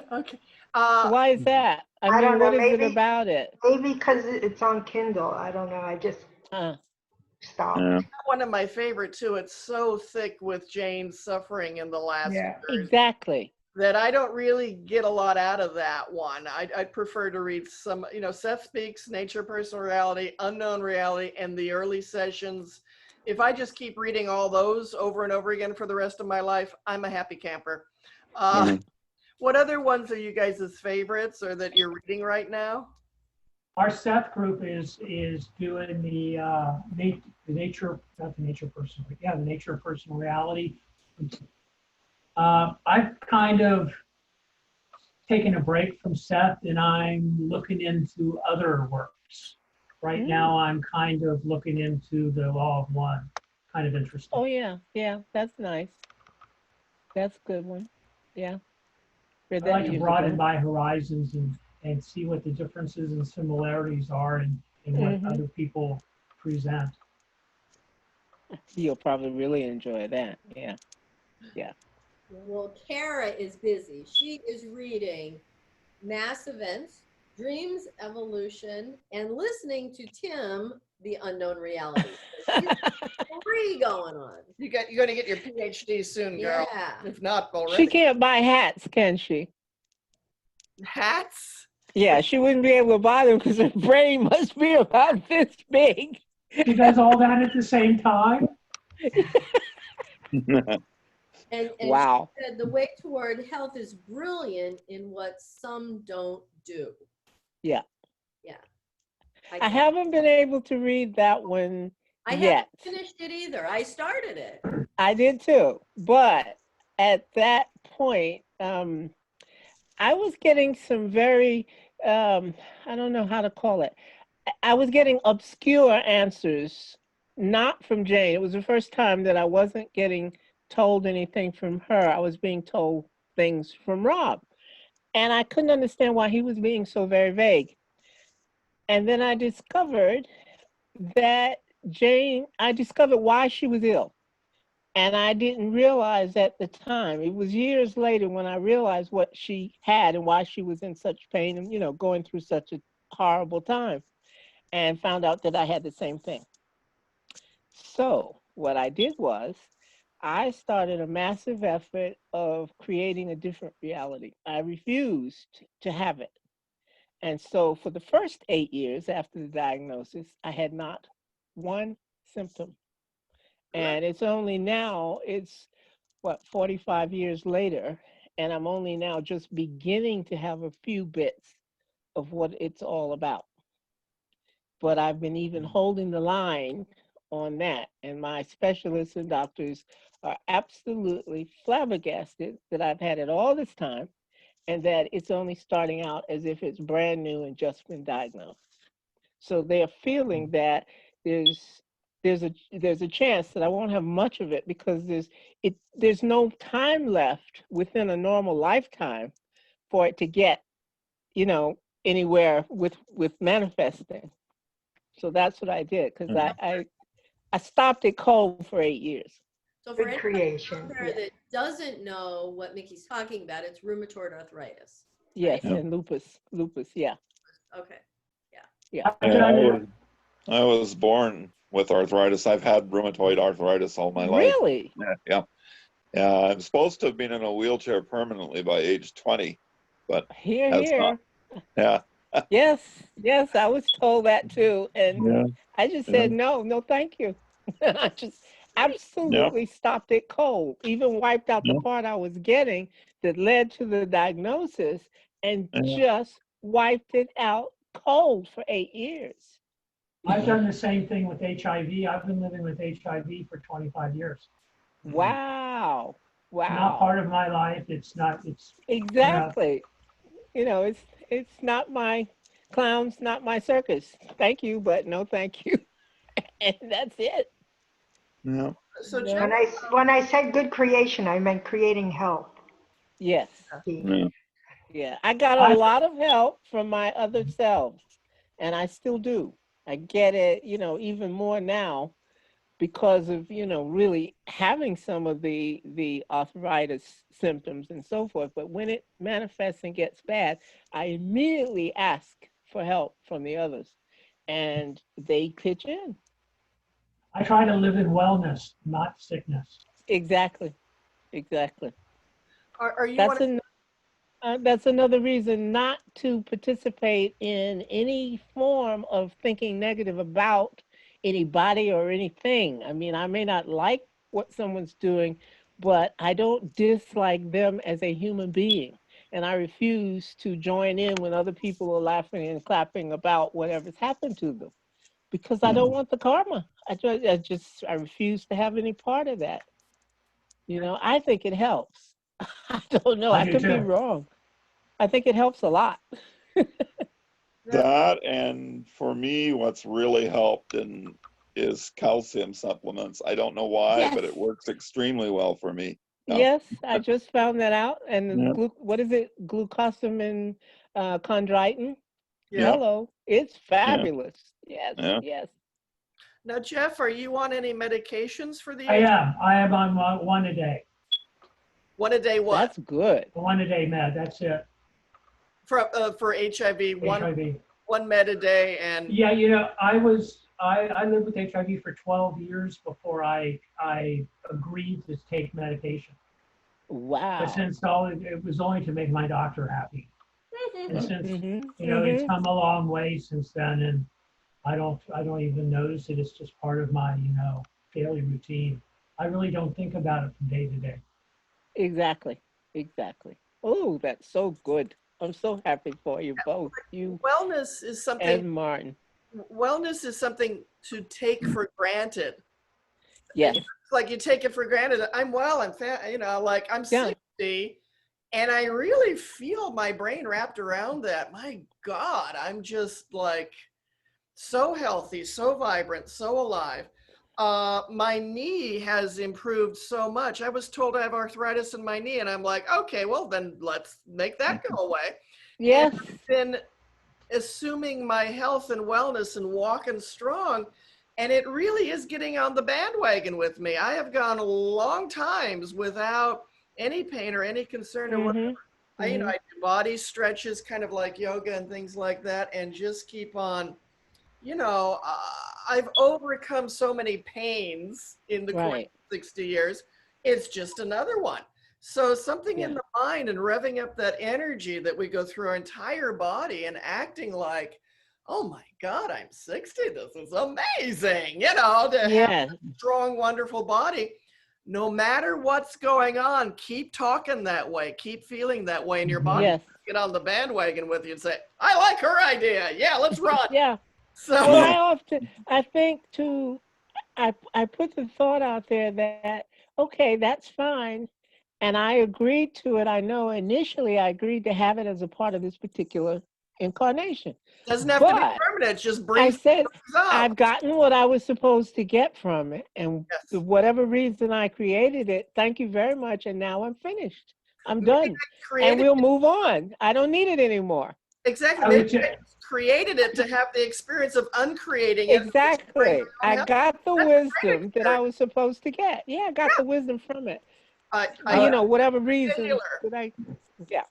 Okay. Why is that? I mean, don't know. what is Maybe it about it? Maybe because it's on Kindle. I don't know. I just stopped. Yeah. One of my favorite too. It's so thick with Jane's suffering in the last years Exactly. that I don't really get a lot out of that one. I'd prefer to read some, you know, Seth Speaks, Nature, Personal Reality, Unknown Reality, and the early sessions. If I just keep reading all those over and over again for the rest of my life, I'm a happy camper. What other ones are you guys' favorites or that you're reading right now? our Seth group is doing the nature, not the nature personal, the nature of personal reality. I've kind of taken a break from Seth and I'm looking into other works. Right now, I'm kind of looking into the Law of One. Kind of interesting. Oh yeah, that's nice. That's a good one. Yeah. I like to broaden my horizons and see what the differences and similarities are in what other people present. You'll probably really enjoy that. Yeah. Well, Kara is busy. She is reading Mass Events, Dreams, Evolution, and listening to Tim, The Unknown Reality. So she's got 3 going on. You're going to get your PhD soon, girl. Yeah. If not already. She can't buy hats, can she? Hats? Yeah, she wouldn't be able to buy them because her brain must be about this big. She does all that at the same time. And Wow. she said the way toward health is brilliant in what some don't do. Yeah. Yeah. I haven't been able to read that one I yet. haven't finished it either. I started it. I did too. But at that point, I was getting some very, I don't know how to call it. I was getting obscure answers, not from Jane. It was the first time that I wasn't getting told anything from her. I was being told things from Rob. And I couldn't understand why he was being so very vague. And then I discovered that I discovered why she was ill. And I didn't realize at the time. It was years later when I realized what she had and why she was in such pain and, you know, going through such a horrible time, and found out that I had the same thing. So what I did was I started a massive effort of creating a different reality. I refused to have it. And so for the first 8 years after the diagnosis, I had not one symptom. And it's only now, it's what, 45 years later, and I'm only now just beginning to have a few bits of what it's all about. But I've been even holding the line on that. And my specialists and doctors are absolutely flabbergasted that I've had it all this time and that it's only starting out as if it's brand new and just been diagnosed. So they're feeling that there's a chance that I won't have much of it because there's no time left within a normal lifetime for it to get, you know, anywhere with manifesting. So that's what I did because I stopped it cold for 8 years. So for Good anybody creation. out there that doesn't know what Mickey's talking about, it's rheumatoid arthritis. Yes, Right? and lupus, yeah. Okay. Yeah. I was born with arthritis. I've had rheumatoid arthritis all my life. Really? Yeah. I'm supposed to have been in a wheelchair permanently by age 20, but Here. Yeah. Yes, I was told that too. And Yeah. I just said, no, thank you. I just absolutely stopped it cold, even wiped out the part I was getting that led to the diagnosis and just wiped it out cold for 8 years. I've done the same thing with HIV. I've been living with HIV for 25 years. Wow. Not part of my life. It's exactly. You know, it's not my clowns, not my circus. Thank you, but no thank you. And that's it. Yeah. So when I said good creation, I meant creating health. Yes. Yeah. I got a lot of help from my other selves, and I still do. I get it, you know, even more now because of, you know, really having some of the arthritis symptoms and so forth. But when it manifests and gets bad, I immediately ask for help from the others, and they pitch in. I try to live in wellness, not sickness. Exactly. Are you that's another reason not to participate in any form of thinking negative about anybody or anything. I mean, I may not like what someone's doing, but I don't dislike them as a human being. And I refuse to join in when other people are laughing and clapping about whatever's happened to them because I don't want the karma. I refuse to have any part of that. You know, I think it helps. I don't know. I could be wrong. I think it helps a lot. That, and for me, what's really helped is calcium supplements. I don't know why, but it works extremely well for me. Yes, I just found that out. And what is it? Glucosamine chondroitin. Hello, it's fabulous. Yes. Now, Jeff, are you on any medications for the? I am on one a day. 1 a day what? That's good. 1 a day med, that's it. For HIV, HIV. one med a day, and Yeah, you know, I lived with HIV for 12 years before I agreed to take medication. Wow. But since it was only to make my doctor happy. And since, you know, it's Mm-hmm. come a long way since then, and I don't even notice it. It's just part of my, you know, daily routine. I really don't think about it from day to day. Exactly. Exactly. Oh, that's so good. I'm so happy for you both, you wellness is something. and Martin. Wellness is something to take for granted. Yes. It's like you take it for granted. I'm well. I'm fat. You know, like I'm Yeah. 60, and I really feel my brain wrapped around that. My God, I'm just like so healthy, so vibrant, so alive. My knee has improved so much. I was told I have arthritis in my knee, and I'm like, okay, well then let's make that go away. Yes. And I've been assuming my health and wellness and walking strong, and it really is getting on the bandwagon with me. I have gone long times without any pain or any concern or whatever. I do body stretches, kind of like yoga and things like that, and just keep on. I've overcome so many pains in the course Right. of 60 years. It's just another one. So something in Yeah. the mind and revving up that energy that we go through our entire body and acting like, oh my God, I'm 60. This is amazing. To have Yeah. a strong, wonderful body. No matter what's going on, keep talking that way. Keep feeling that way. And your body Yes. will get on the bandwagon with you and say, I like her idea. Yeah, let's run. Yeah. So Well, I think too, I put the thought out there that, okay, that's fine. And I agreed to it. I know initially I agreed to have it as a part of this particular incarnation. doesn't have to be But permanent. Just I brings said, things up. I've gotten what I was supposed to get from it. And Yes. for whatever reason I created it, thank you very much. And now I'm finished. I'm Maybe done. I And created we'll move on. I don't need it anymore. exactly. I Maybe would ju- I created it to have the experience of uncreating it. Exactly. I got the That's a great wisdom that I was supposed to get. Yeah, I got the wisdom from it. I Whatever reason Taylor. that yeah.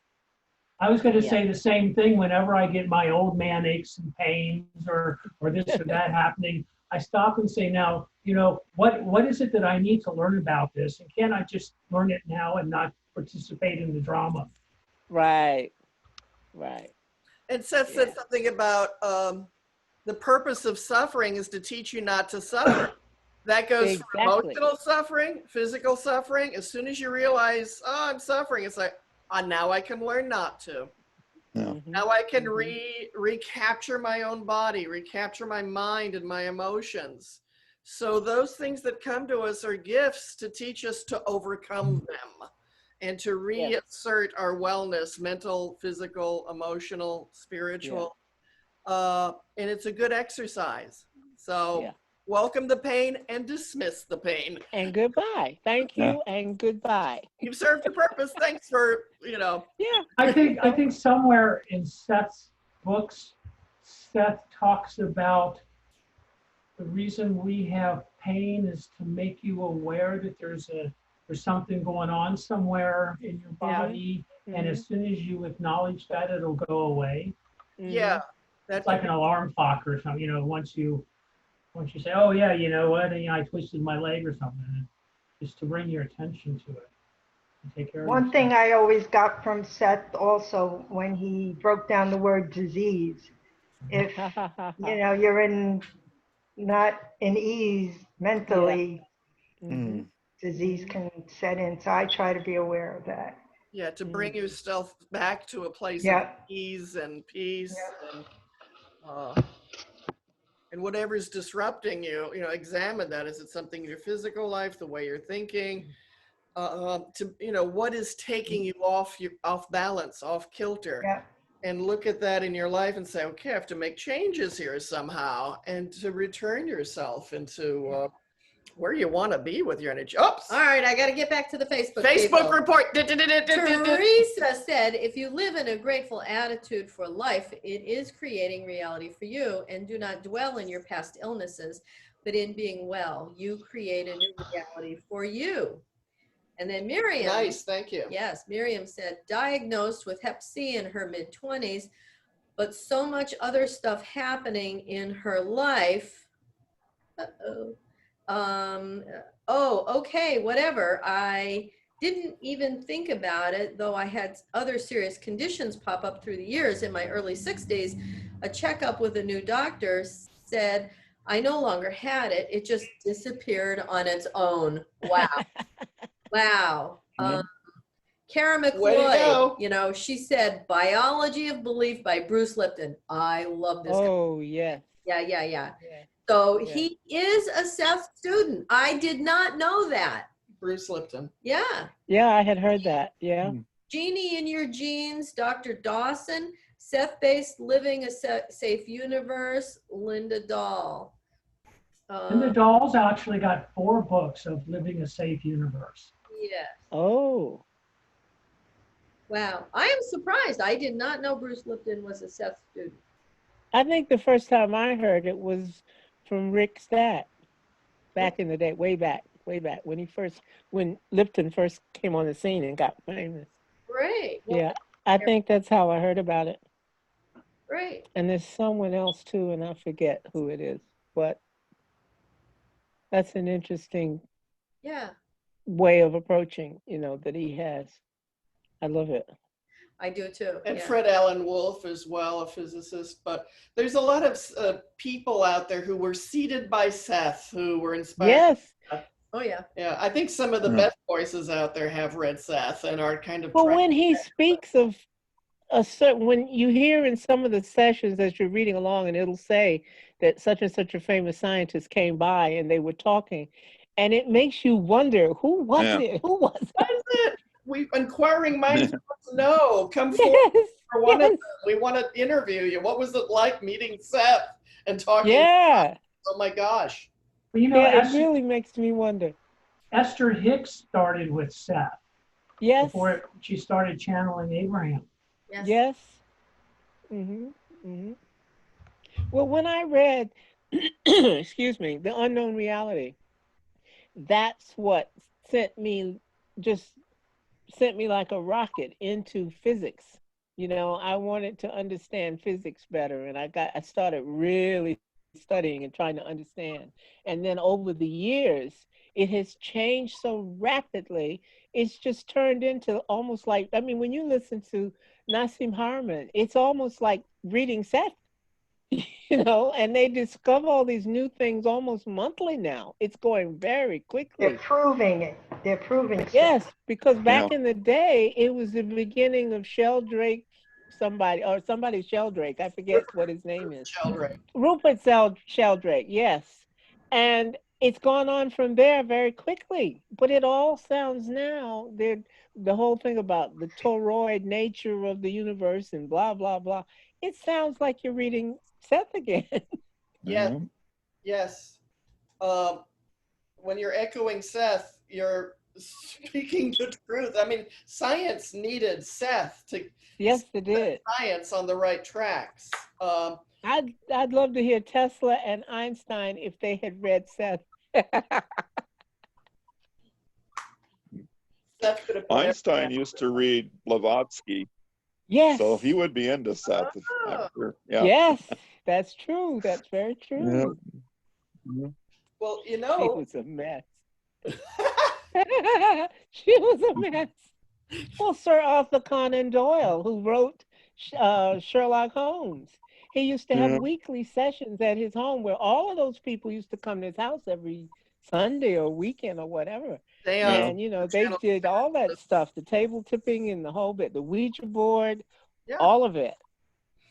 I was going to Yeah. say the same thing whenever I get my old man aches and pains or this or that happening. I stop and say, now, you know, what is it that I need to learn about this? And can I just learn it now and not participate in the drama? Right. Right. And Seth said something about the purpose of suffering is to teach you not to suffer. That goes for emotional suffering, physical suffering. As soon as you realize, oh, I'm suffering, it's like, now I can learn not to. Yeah. Now I can recapture my own body, recapture my mind and my emotions. So those things that come to us are gifts to teach us to overcome them and to reassert our wellness, mental, physical, emotional, spiritual. And it's a good exercise. So welcome the pain and dismiss the pain. And goodbye. Thank you and goodbye. You've served your purpose. Thanks for, Yeah. I think somewhere in Seth's books, Seth talks about the reason we have pain is to make you aware that there's something going on somewhere in your body, and as soon as you acknowledge that, it'll go away. Yeah, It's like an alarm clock or something. You know, once you say, oh yeah, you know what, and, I twisted my leg or something, just to bring your attention to it and take care of One yourself. thing I always got from Seth also when he broke down the word disease, if you're not in ease mentally, disease can set in. So I try to be aware of that. Yeah, to bring yourself back to a place of ease and peace and whatever's disrupting you, examine that. Is it something in your physical life, the way you're thinking? What is taking you off balance, off kilter? And look at that in your life and say, okay, I have to make changes here somehow, and to return yourself into where you want to be with your energy. Oops. All right, I got to get back to the Facebook Facebook people. report. Teresa said, if you live in a grateful attitude for life, it is creating reality for you, and do not dwell in your past illnesses, but in being well, you create a new reality for you. And then Miriam. Nice, thank you. Yes, Miriam said, diagnosed with Hep C in her mid-20s, but so much other stuff happening in her life. Okay, whatever. I didn't even think about it, though I had other serious conditions pop up through the years. In my early 60s, a checkup with a new doctor said I no longer had it. It just disappeared on its own. Wow. Wow. Kara McCloy, you know, she said Biology of Belief by Bruce Lipton. I love this guy. Oh, yes. Yeah. So he is a Seth student. I did not know that. Bruce Lipton. Yeah. Yeah, I had heard that. Yeah. Genie in Your Genes, Dr. Dawson, Seth-Based Living a Safe Universe, Linda Dahl. Linda Dahl's actually got 4 books of Living a Safe Universe. Yes. Oh. Wow. I am surprised. I did not know Bruce Lipton was a Seth student. I think the first time I heard it was from Rick Stack back in the day, way back, when Lipton first came on the scene and got famous. Great. Well, yeah, I think that's how I heard about it. Great. And there's someone else too, and I forget who it is, but that's an interesting way of approaching, you know, that he has. I love it. I do too. And Fred Allen Wolf as well, a physicist. But there's a lot of people out there who were seeded by Seth, who were inspired. Yes. Oh, yeah. Yeah, I think some of the best voices out there have read Seth and are kind of. Well, when he speaks of a certain, when you hear in some of the sessions as you're reading along, and it'll say that such and such a famous scientist came by and they were talking, and it makes you wonder, who was it? Who was it? What is it? We inquiring minds want to know. Come forward for one of them. We want to interview you. What was it like meeting Seth and talking? Yeah. Oh my gosh. Well, you know, it really makes me wonder. Esther Hicks started with Seth. Yes. Before she started channeling Abraham. Yes. Well, when I read, excuse me, The Unknown Reality, that's what sent me like a rocket into physics. You know, I wanted to understand physics better, and I started really studying and trying to understand. And then over the years, it has changed so rapidly. It's just turned into almost like, I mean, when you listen to Nassim Haramein, it's almost like reading Seth, you know, and they discover all these new things almost monthly now. It's going very quickly. They're proving it. They're proving it. Yes, because back in the day, it was the beginning of Sheldrake, somebody Sheldrake. I forget what his name is. Sheldrake. Rupert Sheldrake, yes. And it's gone on from there very quickly. But it all sounds now, the whole thing about the toroid nature of the universe and blah, blah, blah. It sounds like you're reading Seth again. Yes. Yes. When you're echoing Seth, you're speaking the truth. I mean, science needed Seth to it did. Science on the right tracks. I'd love to hear Tesla and Einstein if they had read Seth. Einstein used to read Blavatsky. Yes. So he would be into Seth. Yes, that's true. That's very true. Yeah. Well, you know. She was a mess. She was a mess. Well, Sir Arthur Conan Doyle, who wrote Sherlock Holmes, he used to have weekly sessions at his home where all of those people used to come to his house every Sunday or weekend or whatever. And, you know, they did all that stuff, the table tipping and the whole bit, the Ouija board, all of it.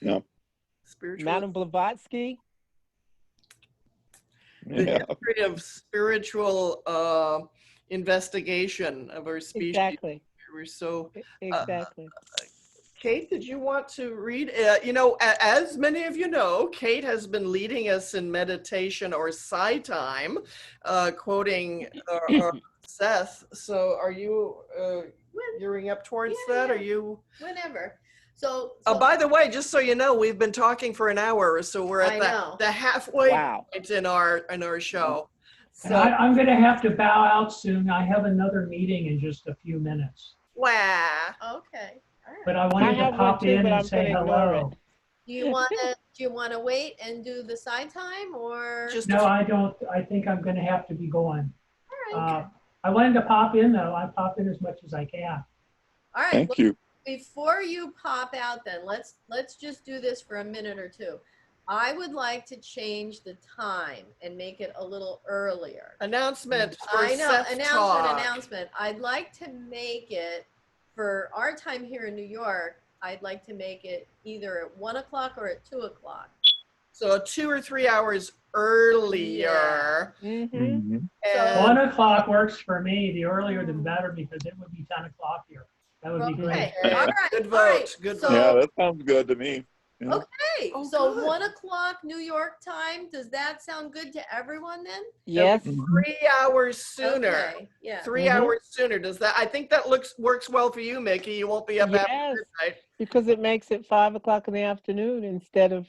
Yeah. Madame Blavatsky. The history of spiritual investigation of our species. Exactly. We're so exactly. Kate, did you want to read? You know, as many of you know, Kate has been leading us in meditation or Psi time, quoting Seth. So, are you gearing up towards that? Are you? Whenever. So, by the way, just so you know, we've been talking for an hour, so we're at the halfway point in our show. And So, I'm going to have to bow out soon. I have another meeting in just a few minutes. wow. Okay. All right. But I I wanted to have one pop too, in but and I'm say going to ignore it. hello. Do you want to wait and do the side time or? Just No, I don't. I think I'm going to have to be going. All right. I wanted to pop in, though. I pop in as much as I can. All right. Thank you. Before you pop out, then let's just do this for a minute or two. I would like to change the time and make it a little earlier. announcement for I know, Seth Talk. announcement. I'd like to make it for our time here in New York. I'd like to make it either at 1 o'clock or at 2 o'clock. So 2 or 3 hours earlier. Mm-hmm. Mhm. And 1 o'clock works for me. The earlier the better because it would be 10 o'clock here. That would be great. Okay. All right. Good all right. vote. Good So- vote. Yeah, that sounds good to me. Yeah. Okay, Oh, so good. 1 o'clock New York time. Does that sound good to everyone then? Yes. Mhm. 3 hours sooner. Okay, yeah. 3 Mhm. hours sooner. Does that? I think that works well for you, Mickey. You won't be up after Yes, midnight. because it makes it 5 o'clock in the afternoon instead of,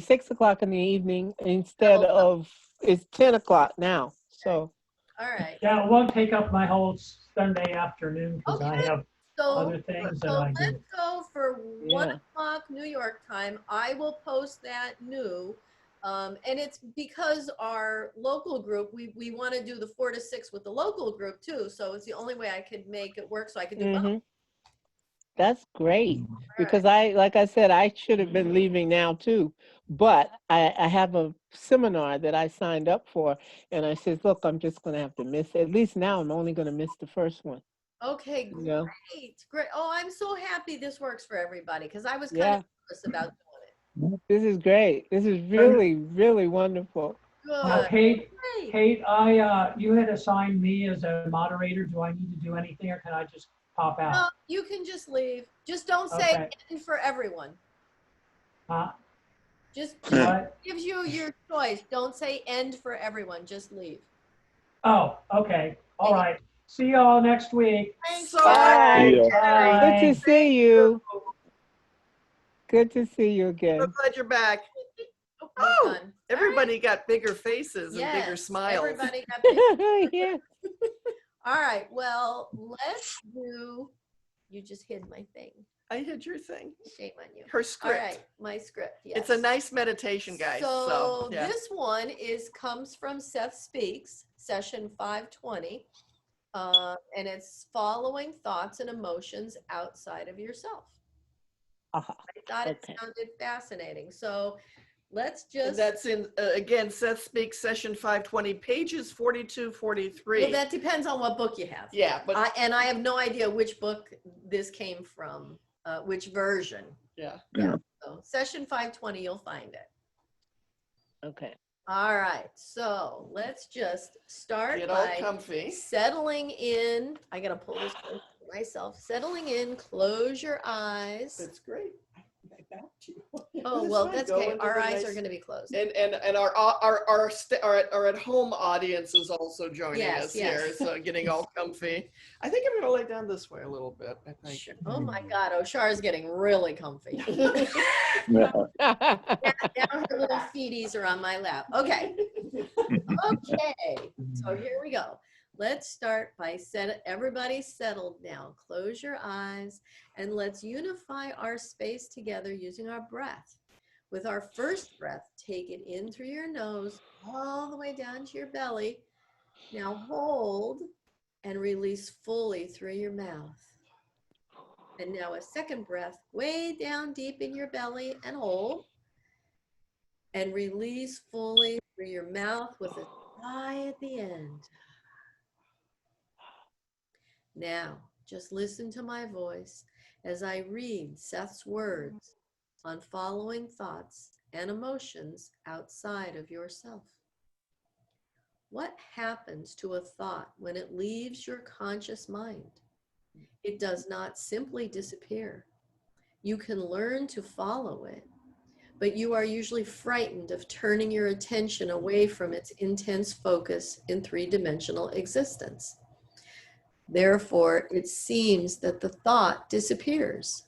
6 o'clock in the evening instead of, it's 10 o'clock now. So, All right. Yeah, it won't take up my whole Sunday afternoon because I Okay. have So, other things that so I let's do. go for 1 Yeah. o'clock New York time. I will post that new. And it's because our local group, we want to do the 4 to 6 with the local group too. So it's the only way I could make it work. So I could do both. mhm. That's great All because right. like I said, I should have been leaving now too, but I have a seminar that I signed up for, and I said, look, I'm just going to have to miss it. At least now I'm only going to miss the first one. Okay, You know? great. Oh, I'm so happy this works for everybody because I was kind Yeah, of nervous about doing it. this is great. This is really, really wonderful. Now, Good. Kate, Great. you had assigned me as a moderator. Do I need to do anything or can I just pop No, out? you can just leave. Just don't say Okay. end for everyone. Huh? Just What? gives you your choice. Don't say end for everyone. Just leave. Oh, okay. All right. See you all next week. Thanks. So Bye. See ya. Good to Bye. see you. Good to see you I'm again. glad you're back. Oh, Oh, everybody got bigger faces and bigger yes, smiles. everybody got big. Yeah. All right. Well, let's do. You just hid my thing. I hid your thing. Shame on you. Her All script. right, my script. Yes. It's a nice meditation, guys. So yeah. this one comes from Seth Speaks, session 520, and it's following thoughts and emotions outside of yourself. Uh-huh. I thought Okay. it sounded fascinating. So let's And just. that's in, again, Seth Speaks, session 520, pages 42, 43. Well, that depends on what book you have. Yeah, but I have no idea which book this came from, which version. yeah. So session 520, you'll find it. Okay. All right, so let's just start Get all by comfy. settling in. I gotta pull this one for myself. Settling in, close your eyes. That's great. Oh, That's well, fine. that's Go okay. into Our the eyes nice- are gonna be closed. And our at home audience is also joining Yes, us here, yes. so getting all comfy. I think I'm gonna lay down this way a little bit. I think. Sure. Oh my God, Oshar's getting really comfy. Yeah. Now her little feeties are on my lap. Okay. Okay, so here we go. Let's start by everybody settled now. Close your eyes and let's unify our space together using our breath. With our first breath, take it in through your nose all the way down to your belly. Now hold and release fully through your mouth. And now a second breath, way down deep in your belly and hold. And release fully through your mouth with a sigh at the end. Now, just listen to my voice as I read Seth's words on following thoughts and emotions outside of yourself. What happens to a thought when it leaves your conscious mind? It does not simply disappear. You can learn to follow it, but you are usually frightened of turning your attention away from its intense focus in three-dimensional existence. Therefore, it seems that the thought disappears.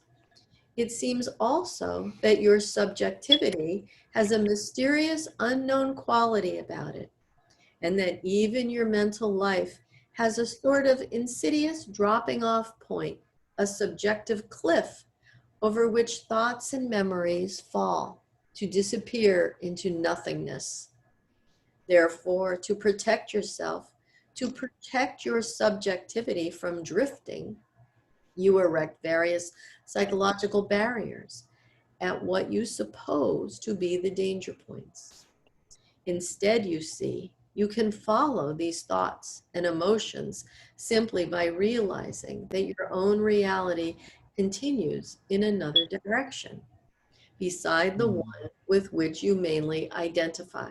It seems also that your subjectivity has a mysterious, unknown quality about it. and that even your mental life has a sort of insidious dropping off point, a subjective cliff over which thoughts and memories fall to disappear into nothingness. Therefore, to protect yourself, to protect your subjectivity from drifting, you erect various psychological barriers at what you suppose to be the danger points. Instead, you see, you can follow these thoughts and emotions simply by realizing that your own reality continues in another direction, beside the one with which you mainly identify.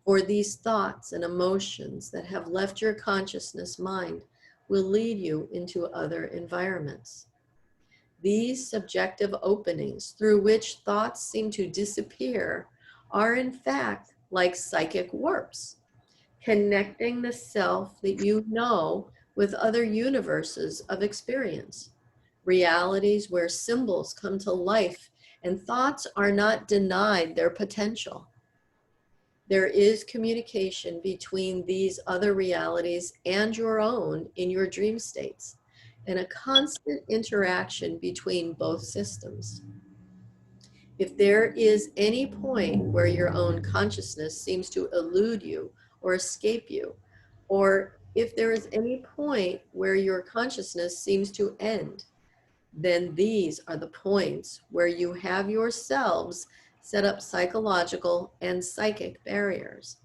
For these thoughts and emotions that have left your consciousness mind will lead you into other environments. These subjective openings through which thoughts seem to disappear are in fact like psychic warps, connecting the self that you know with other universes of experience, realities where symbols come to life and thoughts are not denied their potential. There is communication between these other realities and your own in your dream states, and a constant interaction between both systems. If there is any point where your own consciousness seems to elude you or escape you, or if there is any point where your consciousness seems to end, then these are the points where you have yourselves set up psychological and psychic barriers.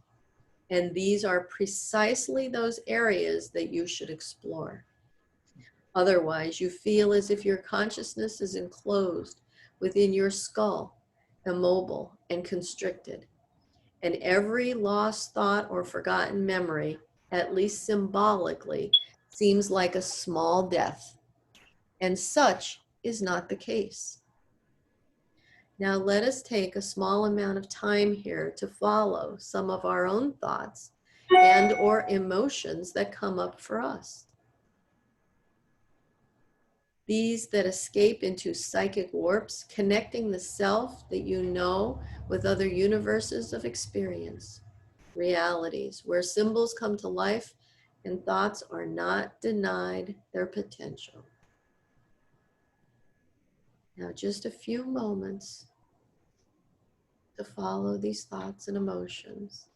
And these are precisely those areas that you should explore. Otherwise, you feel as if your consciousness is enclosed within your skull, immobile and constricted. And every lost thought or forgotten memory, at least symbolically, seems like a small death. And such is not the case. Now let us take a small amount of time here to follow some of our own thoughts and or emotions that come up for us. These that escape into psychic warps, connecting the self that you know with other universes of experience, realities where symbols come to life and thoughts are not denied their potential. Now just a few moments to follow these thoughts and emotions.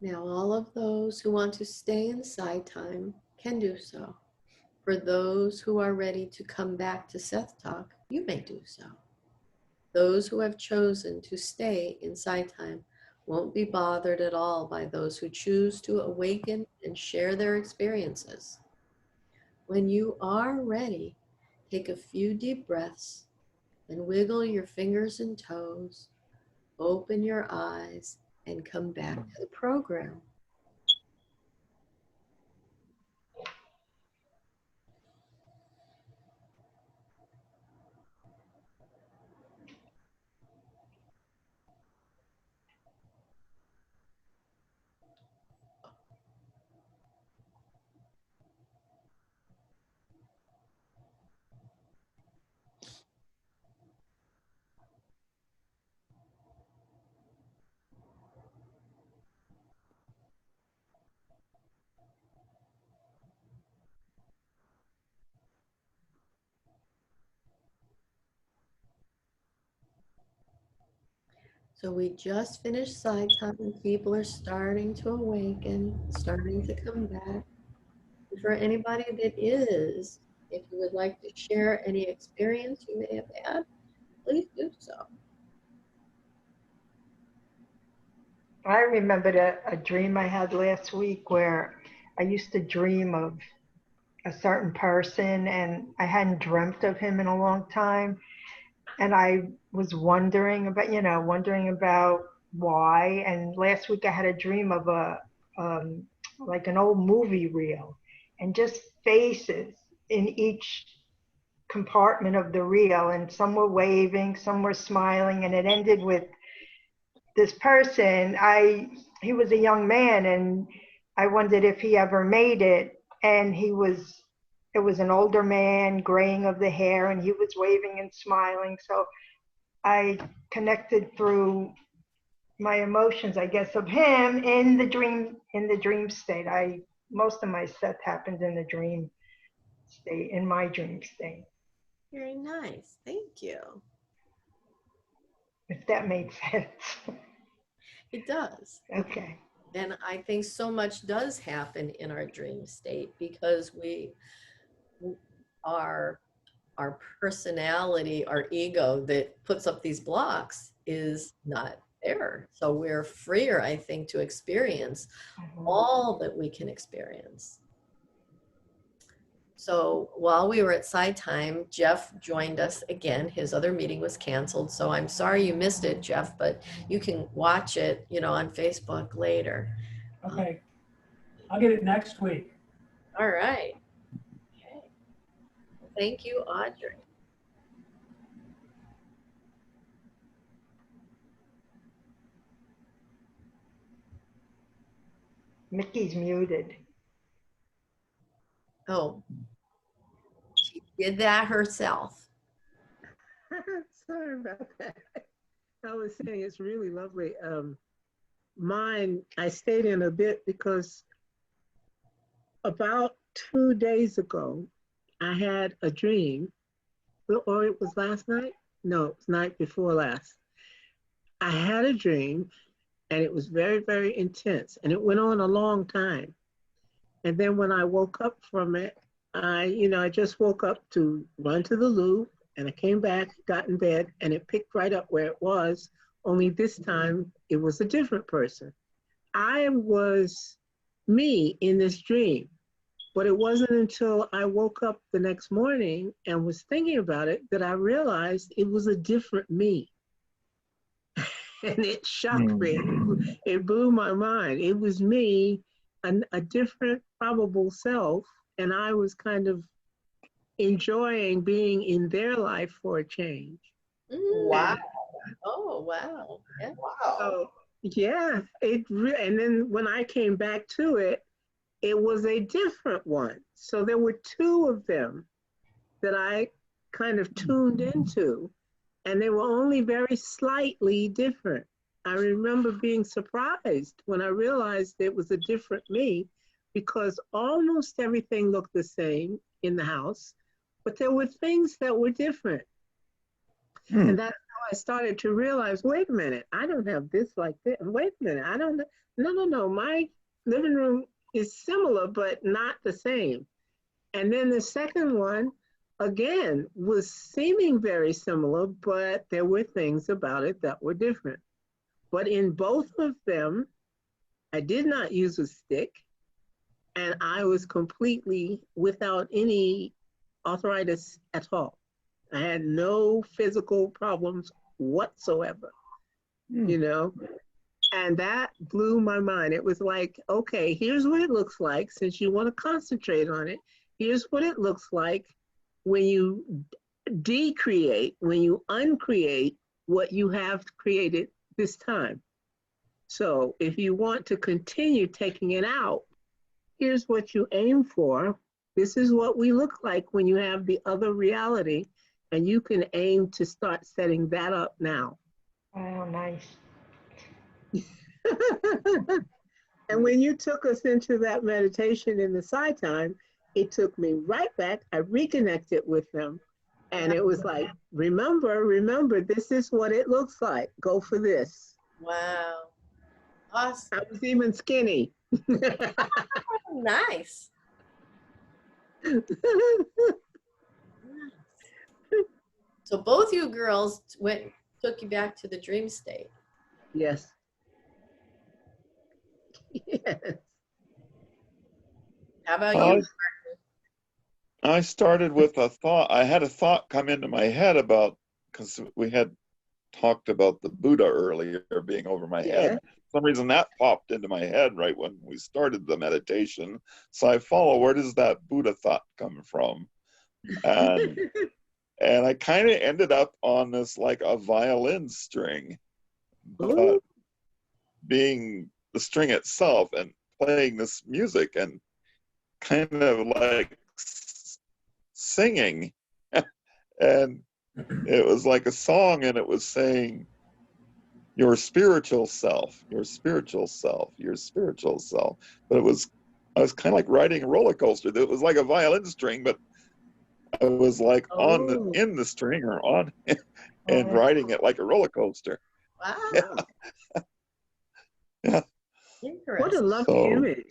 Now, all of those who want to stay inside time can do so. For those who are ready to come back to Seth Talk, you may do so. Those who have chosen to stay inside time won't be bothered at all by those who choose to awaken and share their experiences. When you are ready, take a few deep breaths and wiggle your fingers and toes, open your eyes, and come back to the program. So we just finished side time and people are starting to awaken, starting to come back. For anybody that is, if you would like to share any experience you may have had, please do so. I remembered a dream I had last week where I used to dream of a certain person and I hadn't dreamt of him in a long time. And I was wondering about, wondering about why. And last week I had a dream of like an old movie reel and just faces in each compartment of the reel. And some were waving, some were smiling. And it ended with this person. He was a young man and I wondered if he ever made it. And it was an older man, graying of the hair, and he was waving and smiling. So I connected through my emotions, I guess, of him in the dream state. Most of my set happened in the dream state, in my dream state. Very nice. Thank you. If that makes sense. It does. Okay. And I think so much does happen in our dream state because our personality, our ego that puts up these blocks is not there. So we're freer, I think, to experience all that we can experience. So while we were at side time, Jeff joined us again. His other meeting was canceled. So I'm sorry you missed it, Jeff, but you can watch it, on Facebook later. Okay. I'll get it next week. All right. Okay. Thank you, Audrey. Mickey's muted. Oh, she did that herself. Sorry about that. I was saying it's really lovely. Mine, I stayed in a bit because about 2 days ago, I had a dream, or it was last night? No, it was night before last. I had a dream and it was very, very intense and it went on a long time. And then when I woke up from it, I just woke up to run to the loo and I came back, got in bed, and it picked right up where it was, only this time it was a different person. I was me in this dream, but it wasn't until I woke up the next morning and was thinking about it that I realized it was a different me. And it shocked me. It blew my mind. It was me, a different probable self, and I was kind of enjoying being in their life for a change. Wow. Oh, wow. Yeah. Wow. So, yeah, and then when I came back to it, it was a different one. So there were two of them that I kind of tuned into, and they were only very slightly different. I remember being surprised when I realized it was a different me because almost everything looked the same in the house, but there were things that were different. And that's how I started to realize, wait a minute, I don't have this like this. Wait a minute, I don't, no, my living room is similar, but not the same. And then the second one, again, was seeming very similar, but there were things about it that were different. But in both of them, I did not use a stick, and I was completely without any arthritis at all. I had no physical problems whatsoever, and that blew my mind. It was like, okay, here's what it looks like since you want to concentrate on it. Here's what it looks like when you decreate, when you uncreate what you have created this time. So if you want to continue taking it out, here's what you aim for. This is what we look like when you have the other reality, and you can aim to start setting that up now. Oh, nice. And when you took us into that meditation in the side time, it took me right back. I reconnected with them. And it was like, remember, this is what it looks like. Go for this. Wow. Awesome. I was even skinny. Nice. So both you girls took you back to the dream state. Yes. Yes. How about you? I started with a thought. I had a thought come into my head about, because we had talked about the Buddha earlier being over my head. For some reason that popped into my head right when we started the meditation. So I follow, where does that Buddha thought come from? And and I kind of ended up on this like a violin string, but being the string itself and playing this music and kind of like singing. And it was like a song, and it was saying, your spiritual self, your spiritual self, your spiritual self. But I was kind of like riding a roller coaster. It was like a violin string, but I was like in the string or on and riding it like a roller coaster. Wow. Yeah. Yeah. What a lovely image.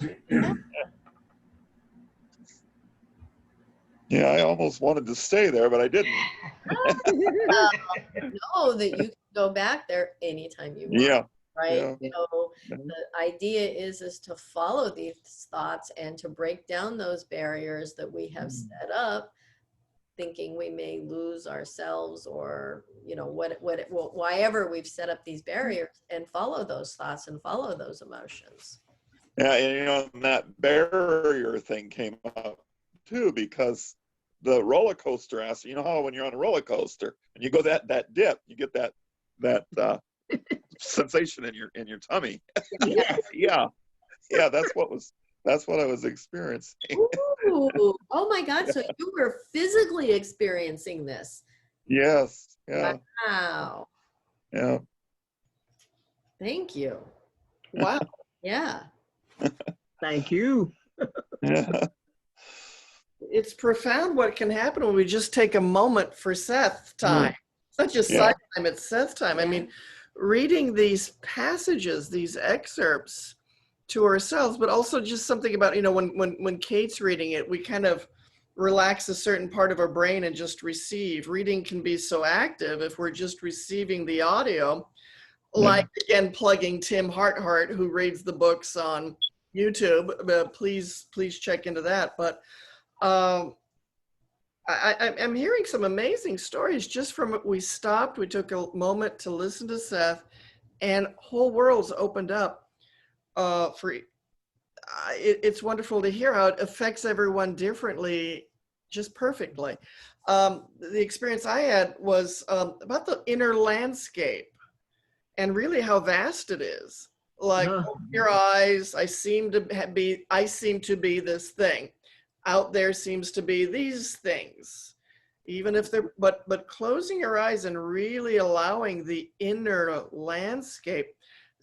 Yeah, I almost wanted to stay there, but I didn't. Know that you can go back there anytime you want. Yeah. Right. Yeah. So the idea is to follow these thoughts and to break down those barriers that we have set up, thinking we may lose ourselves, or whyever we've set up these barriers, and follow those thoughts and follow those emotions. Yeah, and that barrier thing came up too, because the roller coaster aspect, you know how when you're on a roller coaster and you go that dip, you get that sensation in your tummy. Yeah, that's what I was experiencing. Ooh, oh my God! So you were physically experiencing this? Yes. Yeah. Wow. Yeah. Thank you. Wow. Yeah. Thank you. Yeah. It's profound what can happen when we just take a moment for Seth time. It's not just side time, it's Seth time. I mean, reading these passages, these excerpts to ourselves, but also just something about, when Kate's reading it, we kind of relax a certain part of our brain and just receive. Reading can be so active if we're just receiving the audio, like, again, plugging Tim Harthart, who reads the books on YouTube. Please check into that. But I'm hearing some amazing stories just from we stopped. We took a moment to listen to Seth, and whole worlds opened up. It's wonderful to hear how it affects everyone differently, just perfectly. The experience I had was about the inner landscape and really how vast it is. Like, open your eyes, I seem to be this thing. Out there seems to be these things. Even if they're, but closing your eyes and really allowing the inner landscape,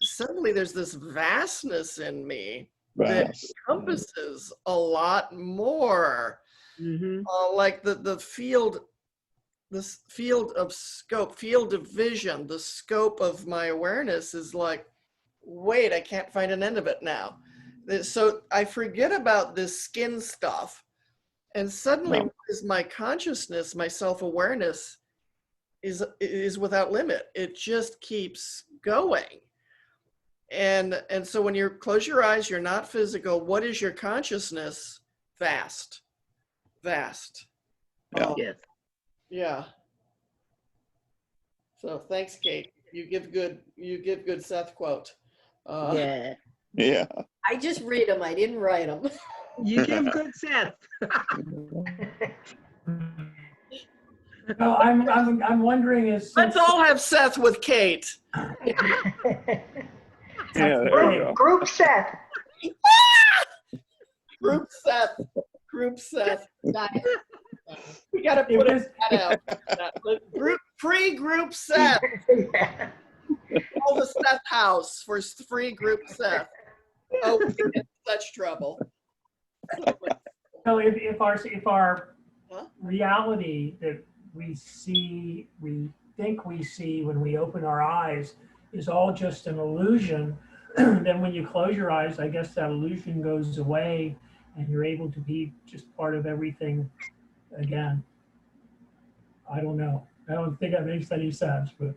suddenly there's this vastness in me that encompasses a lot more. Like the field, this field of scope, field of vision, the scope of my awareness is like, wait, I can't find an end of it now. So I forget about this skin stuff, and suddenly is my consciousness, my self-awareness is without limit. It just keeps going. And so when you close your eyes, you're not physical. What is your consciousness? Vast. Yeah. Yeah. So thanks, Kate. You give good Seth quote. Yeah. I just read them. I didn't write them. You give good Seth. No, I'm wondering is Let's all have Seth with Kate. Group Seth. Group Seth. We gotta put that out. Free group Seth. Call the Seth house for free group Seth. Oh, we're in such trouble. So if our reality that we see, we think we see when we open our eyes is all just an illusion, then when you close your eyes, I guess that illusion goes away and you're able to be just part of everything again. I don't know. I don't think that makes any sense, but.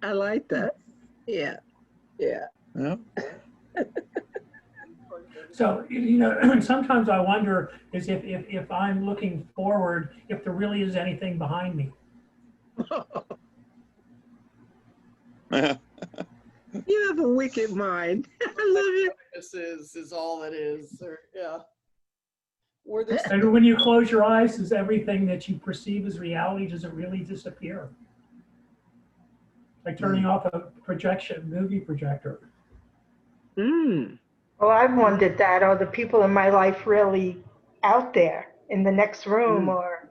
I like that. Yeah. Yeah. Yeah. So, you know, sometimes I wonder is if I'm looking forward, if there really is anything behind me. You have a wicked mind. I love it. This is all it is. Or, yeah. Or this. And when you close your eyes, does everything that you perceive as reality, does it really disappear? Like turning off a movie projector. Mm. Well, I've wondered that. Are the people in my life really out there in the next room or?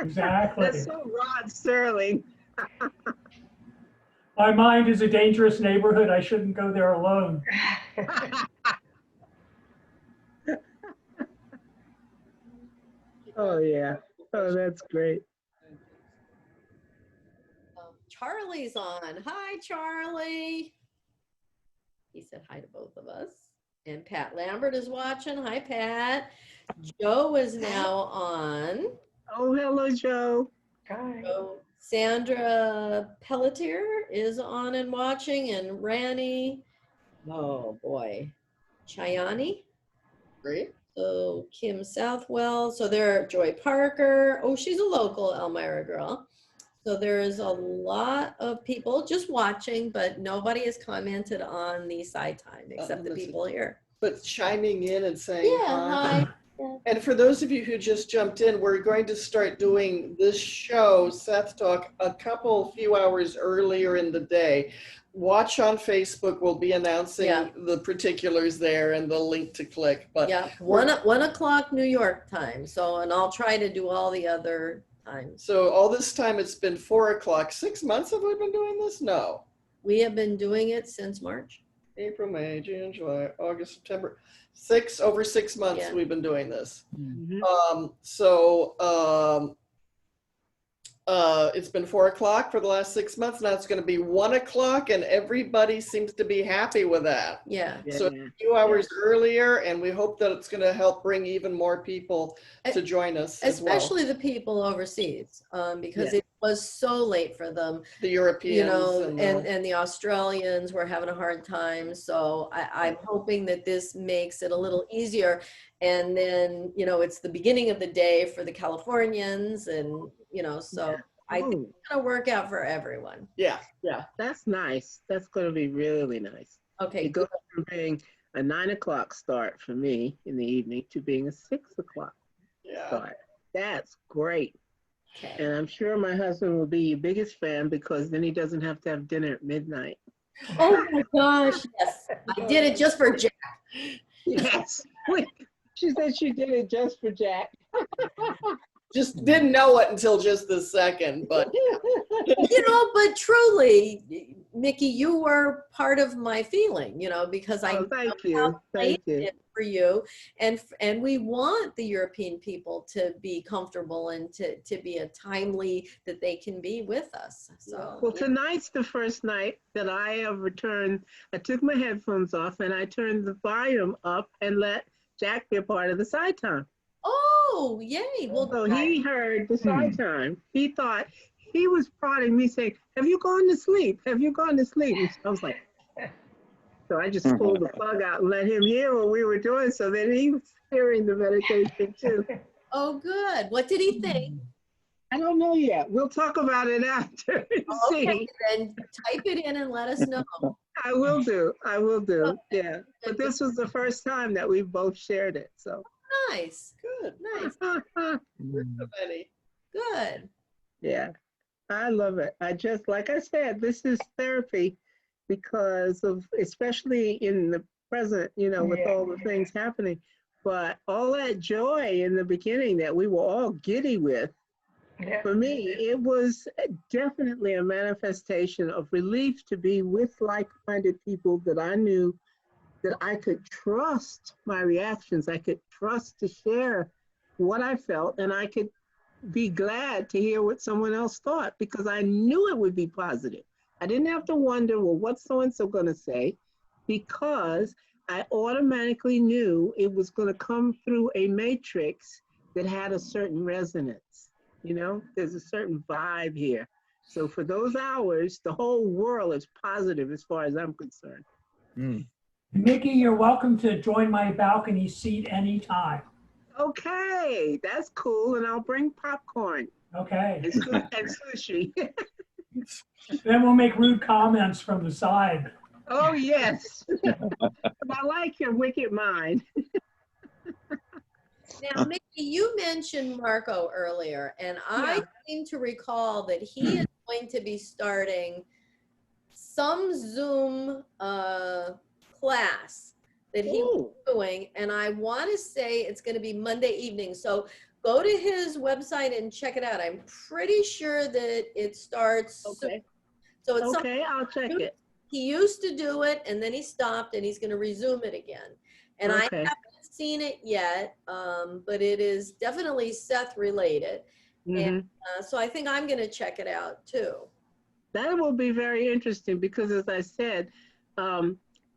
Exactly. That's so Rod Serling. My mind is a dangerous neighborhood. I shouldn't go there alone. Oh, yeah. Oh, that's great. Charlie's on. Hi, Charlie. He said hi to both of us. And Pat Lambert is watching. Hi, Pat. Joe is now on. Oh, hello, Joe. Hi. So Sandra Pelletier is on and watching, and Rani. Oh boy, Chayani. Great. So Kim Southwell. So there, Joy Parker. Oh, she's a local Elmira girl. So there's a lot of people just watching, but nobody has commented on the side time except the people here. But chiming in and saying Yeah, hi. And for those of you who just jumped in, we're going to start doing this show, Seth Talk, a few hours earlier in the day. Watch on Facebook. We'll be announcing the particulars there and the link to click. But yeah, 1 o'clock New York time. So, and I'll try to do all the other times. So all this time it's been 4 o'clock. 6 months have we been doing this? No. We have been doing it since March. April, May, June, July, August, September. Over 6 months we've been doing this. Mm-hmm. It's been 4 o'clock for the last 6 months. Now it's going to be 1 o'clock, and everybody seems to be happy with that. Yeah. So a few hours earlier, and we hope that it's going to help bring even more people to join us. Especially the people overseas, because it was so late for them. The Europeans, you know, and the Australians were having a hard time. So I'm hoping that this makes it a little easier. And then, you know, it's the beginning of the day for the Californians, and, you know, so I think it's going to work out for everyone. Yeah. That's nice. That's going to be really nice. Okay. It goes from being a 9 o'clock start for me in the evening to being a 6 o'clock start. That's great. Okay. And I'm sure my husband will be your biggest fan, because then he doesn't have to have dinner at midnight. Oh my gosh, yes. I did it just for Jack. Yes. She said she did it just for Jack. Just didn't know it until just this second, but you know, but truly, Mickey, you were part of my feeling, you know, because I thank you for you, and we want the European people to be comfortable and to be a timely that they can be with us. So well, tonight's the first night that I have returned. I took my headphones off and I turned the volume up and let Jack be a part of the side time. Oh, yay. Well, so he heard the side time. He thought, he was prodding me saying, have you gone to sleep? Have you gone to sleep? And I was like, so I just pulled the plug out and let him hear what we were doing. So then he was hearing the meditation too. Oh, good. What did he think? I don't know yet. We'll talk about it after. Okay, then type it in and let us know. I will do. Okay. Yeah. But this was the first time that we both shared it. So nice. Good. Nice. Good. Yeah. I love it. Like I said, this is therapy, because of, especially in the present, you know, with all the things happening, but all that joy in the beginning that we were all giddy with, for me, it was definitely a manifestation of relief to be with like-minded people that I knew that I could trust my reactions. I could trust to share what I felt, and I could be glad to hear what someone else thought because I knew it would be positive. I didn't have to wonder, well, what's so and so going to say? Because I automatically knew it was going to come through a matrix that had a certain resonance. You know, there's a certain vibe here. So for those hours, the whole world is positive as far as I'm concerned. Mm. Mickey, you're welcome to join my balcony seat anytime. Okay, that's cool. And I'll bring popcorn Okay. and, and sushi. Then we'll make rude comments from the side. Oh, yes. I like your wicked mind. Now, Mickey, you mentioned Marco earlier, and I seem to recall that he is going to be starting some Zoom class that he was doing, and I want to say it's going to be Monday evening. So go to his website and check it out. I'm pretty sure that it starts soon. So it's okay, I'll check it. He used to do it, and then he stopped, and he's going to resume it again. And I haven't seen it yet, but it is definitely Seth related. And so I think I'm going to check it out too. That will be very interesting because, as I said,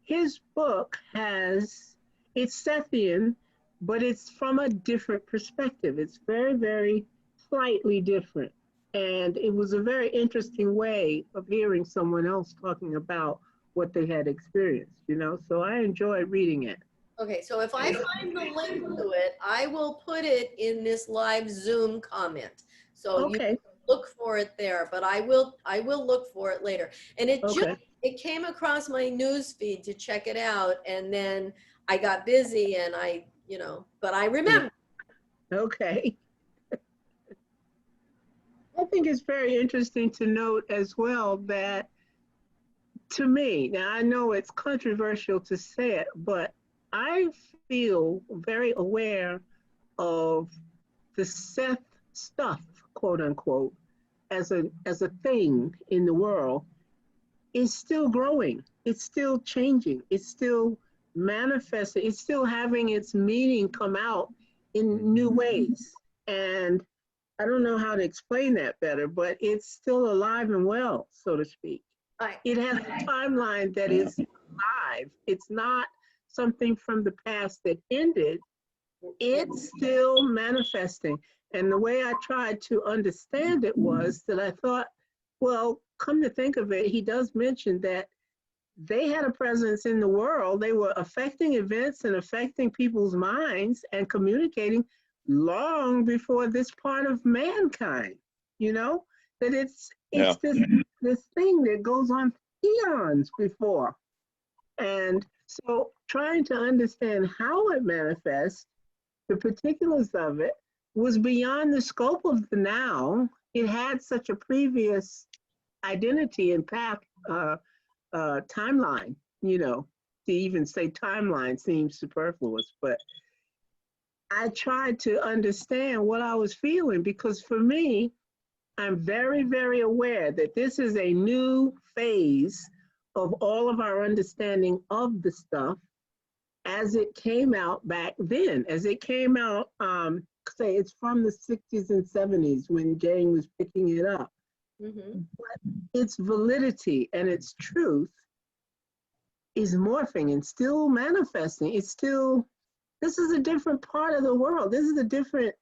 his book it's Sethian, but it's from a different perspective. It's very, very slightly different. And it was a very interesting way of hearing someone else talking about what they had experienced, you know? So I enjoyed reading it. Okay, so if I find the link to it, I will put it in this live Zoom comment. So you can look for it there, but I will look for it later. And it came across my news feed to check it out, and then I got busy and but I remember. Okay. I think it's very interesting to note as well that, to me, now I know it's controversial to say it, but I feel very aware of the Seth stuff, quote unquote, as a thing in the world is still growing. It's still changing. It's still manifesting. It's still having its meaning come out in new ways. And I don't know how to explain that better, but it's still alive and well, so to speak. It has a timeline that is alive. It's not something from the past that ended. It's still manifesting. And the way I tried to understand it was that I thought, well, come to think of it, he does mention that they had a presence in the world. They were affecting events and affecting people's minds and communicating long before this part of mankind, you know, that it's this thing that goes on eons before. And so trying to understand how it manifests, the particulars of it, was beyond the scope of the now. It had such a previous identity and path, timeline, you know, to even say timeline seems superfluous, but I tried to understand what I was feeling because for me, I'm very, very aware that this is a new phase of all of our understanding of the stuff as it came out back then, as it came out, say it's from the 60s and 70s when Jane was picking it up. But its validity and its truth is morphing and still manifesting. It's still, this is a different part of the world. This is a different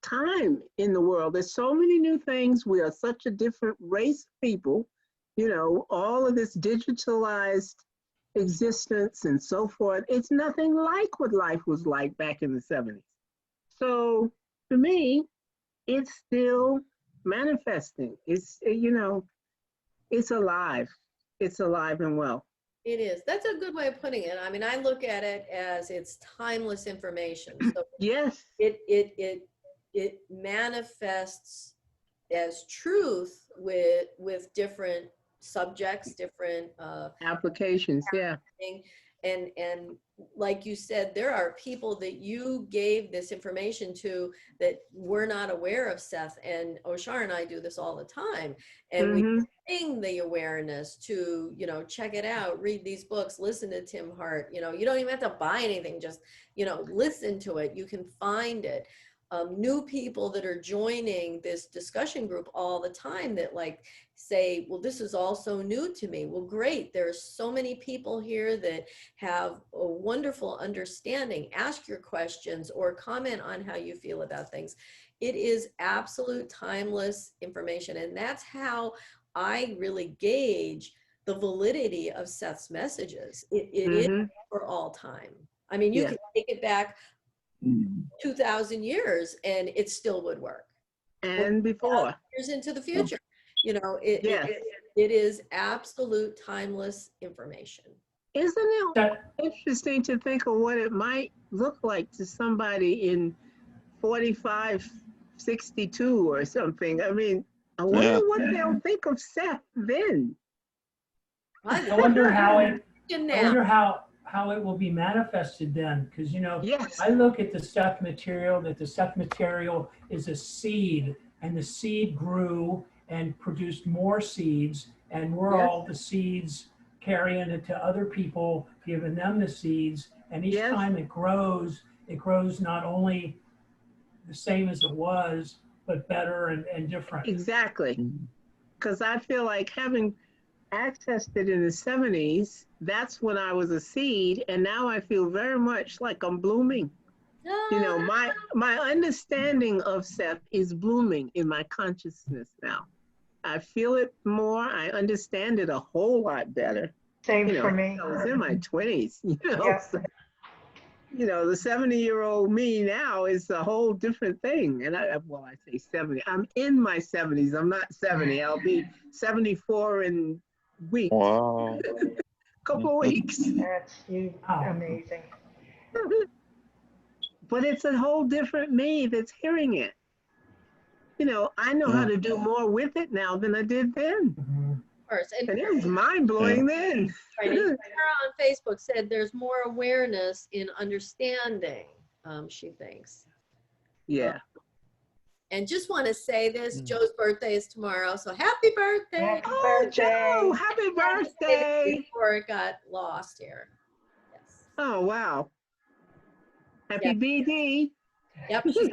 time in the world. There's so many new things. We are such a different race of people, you know, all of this digitalized existence and so forth. It's nothing like what life was like back in the 70s. So to me, it's still manifesting. It's, you know, it's alive. It's alive and well. It is. That's a good way of putting it. I mean, I look at it as it's timeless information. So yes. It manifests as truth with different subjects, different applications. Yeah. And like you said, there are people that you gave this information to that were not aware of Seth, and Oshar and I do this all the time, and we bring the awareness to, you know, check it out, read these books, listen to Tim Hart. You know, you don't even have to buy anything, just, you know, listen to it. You can find it. New people that are joining this discussion group all the time that like say, well, this is all so new to me. Well, great. There's so many people here that have a wonderful understanding. Ask your questions or comment on how you feel about things. It is absolute timeless information. And that's how I really gauge the validity of Seth's messages. It is for all time. I mean, you can take it back 2,000 years and it still would work. And before. Years into the future, you know, it is absolute timeless information. Isn't it interesting to think of what it might look like to somebody in 45, 62 or something? I mean, I wonder what they'll think of Seth then. I wonder how it will be manifested then, because, you know, I look at the Seth material, that the Seth material is a seed, and the seed grew and produced more seeds, and we're all the seeds carrying it to other people, giving them the seeds, and each time it grows not only the same as it was, but better and different. Exactly. Because I feel like having accessed it in the 70s, that's when I was a seed, and now I feel very much like I'm blooming. You know, my understanding of Seth is blooming in my consciousness now. I feel it more. I understand it a whole lot better. Same for me. I was in my 20s, you know. So, you know, the 70-year-old me now is a whole different thing. And I say 70. I'm in my 70s. I'm not 70. I'll be 74 in weeks. Wow. Couple of weeks. That's amazing. But it's a whole different me that's hearing it. You know, I know how to do more with it now than I did then. And it was mind-blowing then. Right. Sarah on Facebook said there's more awareness in understanding, she thinks. Yeah. And just want to say this, Joe's birthday is tomorrow, so happy birthday. Oh, Joe, happy birthday. Before it got lost here. Yes. Oh, wow. Happy BD. Yep, she's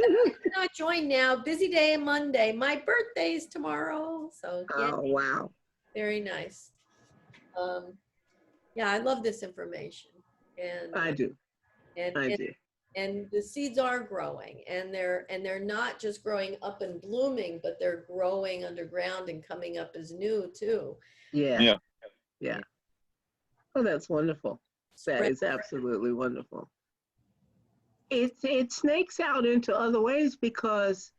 not join now. Busy day on Monday. My birthday's tomorrow. So wow. Very nice. Yeah, I love this information. And I do. And the seeds are growing, and they're not just growing up and blooming, but they're growing underground and coming up as new too. Yeah. Oh, that's wonderful. That is absolutely wonderful. It snakes out into other ways, because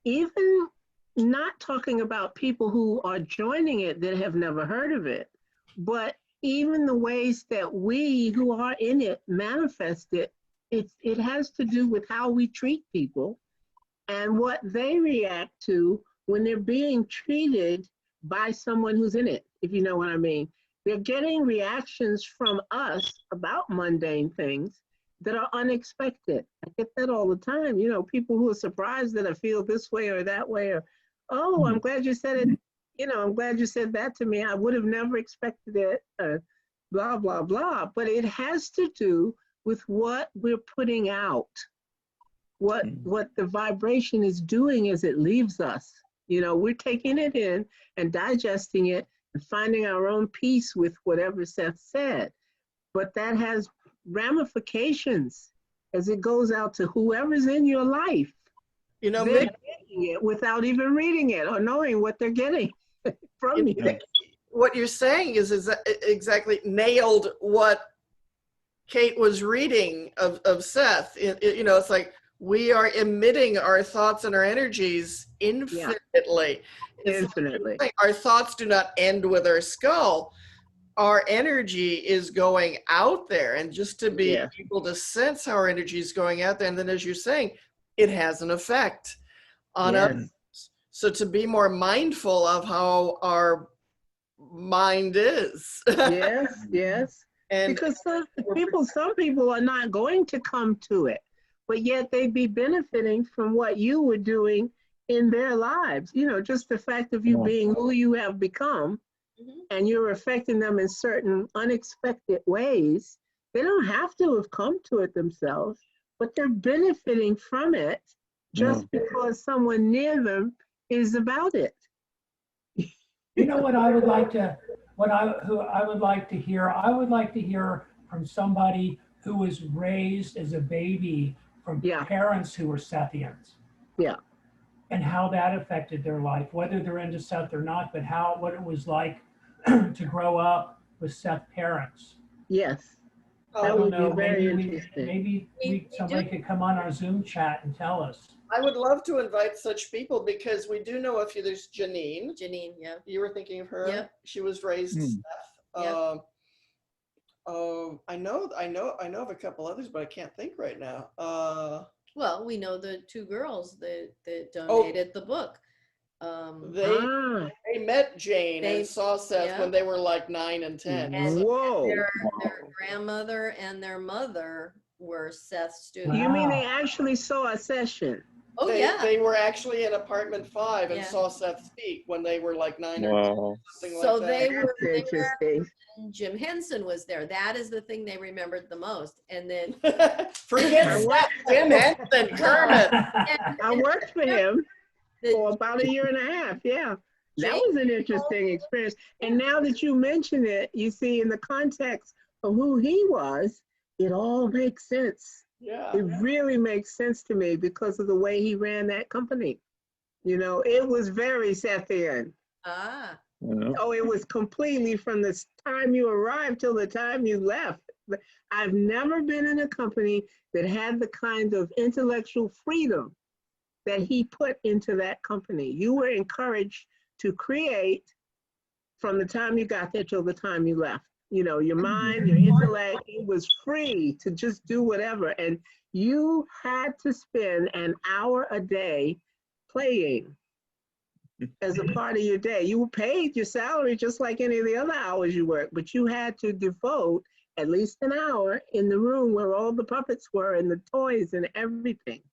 even not talking about people who are joining it that have never heard of it, but even the ways that we who are in it manifest it, it has to do with how we treat people and what they react to when they're being treated by someone who's in it, if you know what I mean. They're getting reactions from us about mundane things that are unexpected. I get that all the time. You know, people who are surprised that I feel this way or that way, or, oh, I'm glad you said it. You know, I'm glad you said that to me. I would have never expected it, blah, blah, blah. But it has to do with what we're putting out, what the vibration is doing as it leaves us. You know, we're taking it in and digesting it and finding our own peace with whatever Seth said. But that has ramifications as it goes out to whoever's in your life. You know, they're getting it without even reading it or knowing what they're getting from you. What you're saying is exactly nailed what Kate was reading of Seth. You know, it's like we are emitting our thoughts and our energies infinitely. Infinitely. Our thoughts do not end with our skull. Our energy is going out there, and just to be able to sense how our energy is going out there, and then as you're saying, it has an effect on us. So to be more mindful of how our mind is. Yes. And Because some people are not going to come to it, but yet they'd be benefiting from what you were doing in their lives. You know, just the fact of you being who you have become, and you're affecting them in certain unexpected ways. They don't have to have come to it themselves, but they're benefiting from it just because someone near them is about it. You know what I would like to, who I would like to hear? I would like to hear from somebody who was raised as a baby from parents who were Sethians. Yeah. And how that affected their life, whether they're into Seth or not, but what it was like to grow up with Seth parents. Yes. Oh, That I don't would know, be very interesting. maybe somebody could come on our Zoom chat and tell us. I would love to invite such people because we do know a few. There's Janine. Janine, yeah. You were thinking of her? Yep. She was raised Seth. Yep. I know of a couple others, but I can't think right now. Well, we know the two girls that donated the book. They met Jane and saw Seth when they were like 9 and 10. And Whoa. their grandmother and their mother were Seth's students. You mean they actually saw a session? Oh, yeah. They were actually in apartment 5 and saw Seth speak when they were like 9 or 10, something So like that. they were interesting. Jim Henson was there. That is the thing they remembered the most. And then forget Seth, Jim Henson, Kermit. I worked for him for about 1.5 years. Yeah. That was an interesting experience. And now that you mention it, you see in the context of who he was, it all makes sense. Yeah. It really makes sense to me because of the way he ran that company. You know, it was very Sethian. Ah. Oh, it was completely from the time you arrived till the time you left. I've never been in a company that had the kind of intellectual freedom that he put into that company. You were encouraged to create from the time you got there till the time you left. You know, your mind, your intellect, it was free to just do whatever. And you had to spend an hour a day playing as a part of your day. You were paid your salary just like any of the other hours you worked, but you had to devote at least an hour in the room where all the puppets were and the toys and everything.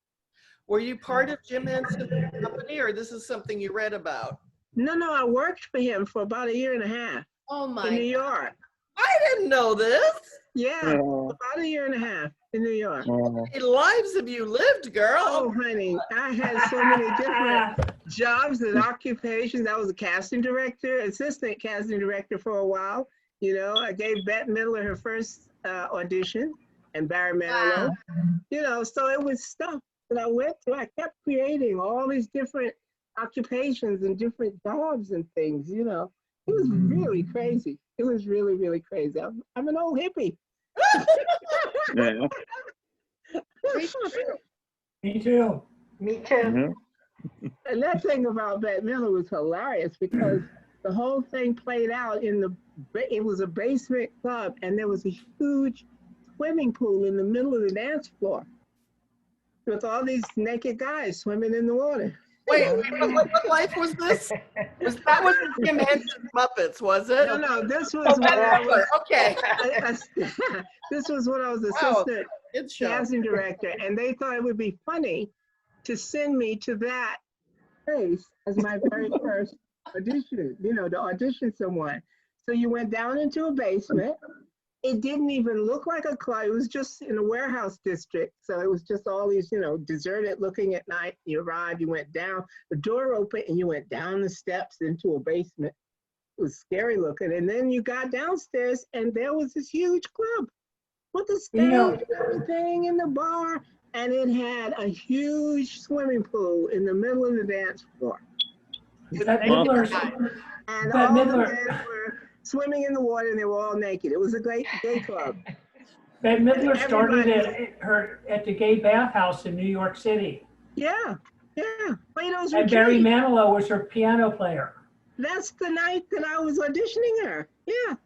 Were you part of Jim Henson's company, or this is something you read about? No, I worked for him for about 1.5 years. Oh my! In New York. I didn't know this. Yeah, about 1.5 years in New York. How many lives have you lived, girl? Oh, honey, I had so many different jobs and occupations. I was a casting director, assistant casting director for a while. You know, I gave Bette Midler her first audition, and Barry Manilow. You know, so it was stuff that I went through. I kept creating all these different occupations and different jobs and things, you know. It was really crazy. It was really, really crazy. I'm an old hippie. Yeah. Me too. Me too. And that thing about Bette Midler was hilarious because the whole thing played out it was a basement club and there was a huge swimming pool in the middle of the dance floor with all these naked guys swimming in the water. Wait, what life was this? That was Jim Henson's Muppets, was it? No, this was when I was okay. This was when I was assistant Good show. casting director, and they thought it would be funny to send me to that place as my very first audition, you know, to audition someone. So you went down into a basement. It didn't even look like a club. It was just in a warehouse district. So it was just all these, you know, deserted looking at night. You arrived, you went down, the door opened and you went down the steps into a basement. It was scary looking. And then you got downstairs and there was this huge club with the stage and everything in the bar. And it had a huge swimming pool in the middle of the dance floor. And all the men were swimming in the water and they were all naked. It was a great gay club. Bette Midler started at the gay bathhouse in New York City. Yeah. Plato's And Retreat. Barry Manilow was her piano player. That's the night that I was auditioning her. Yeah.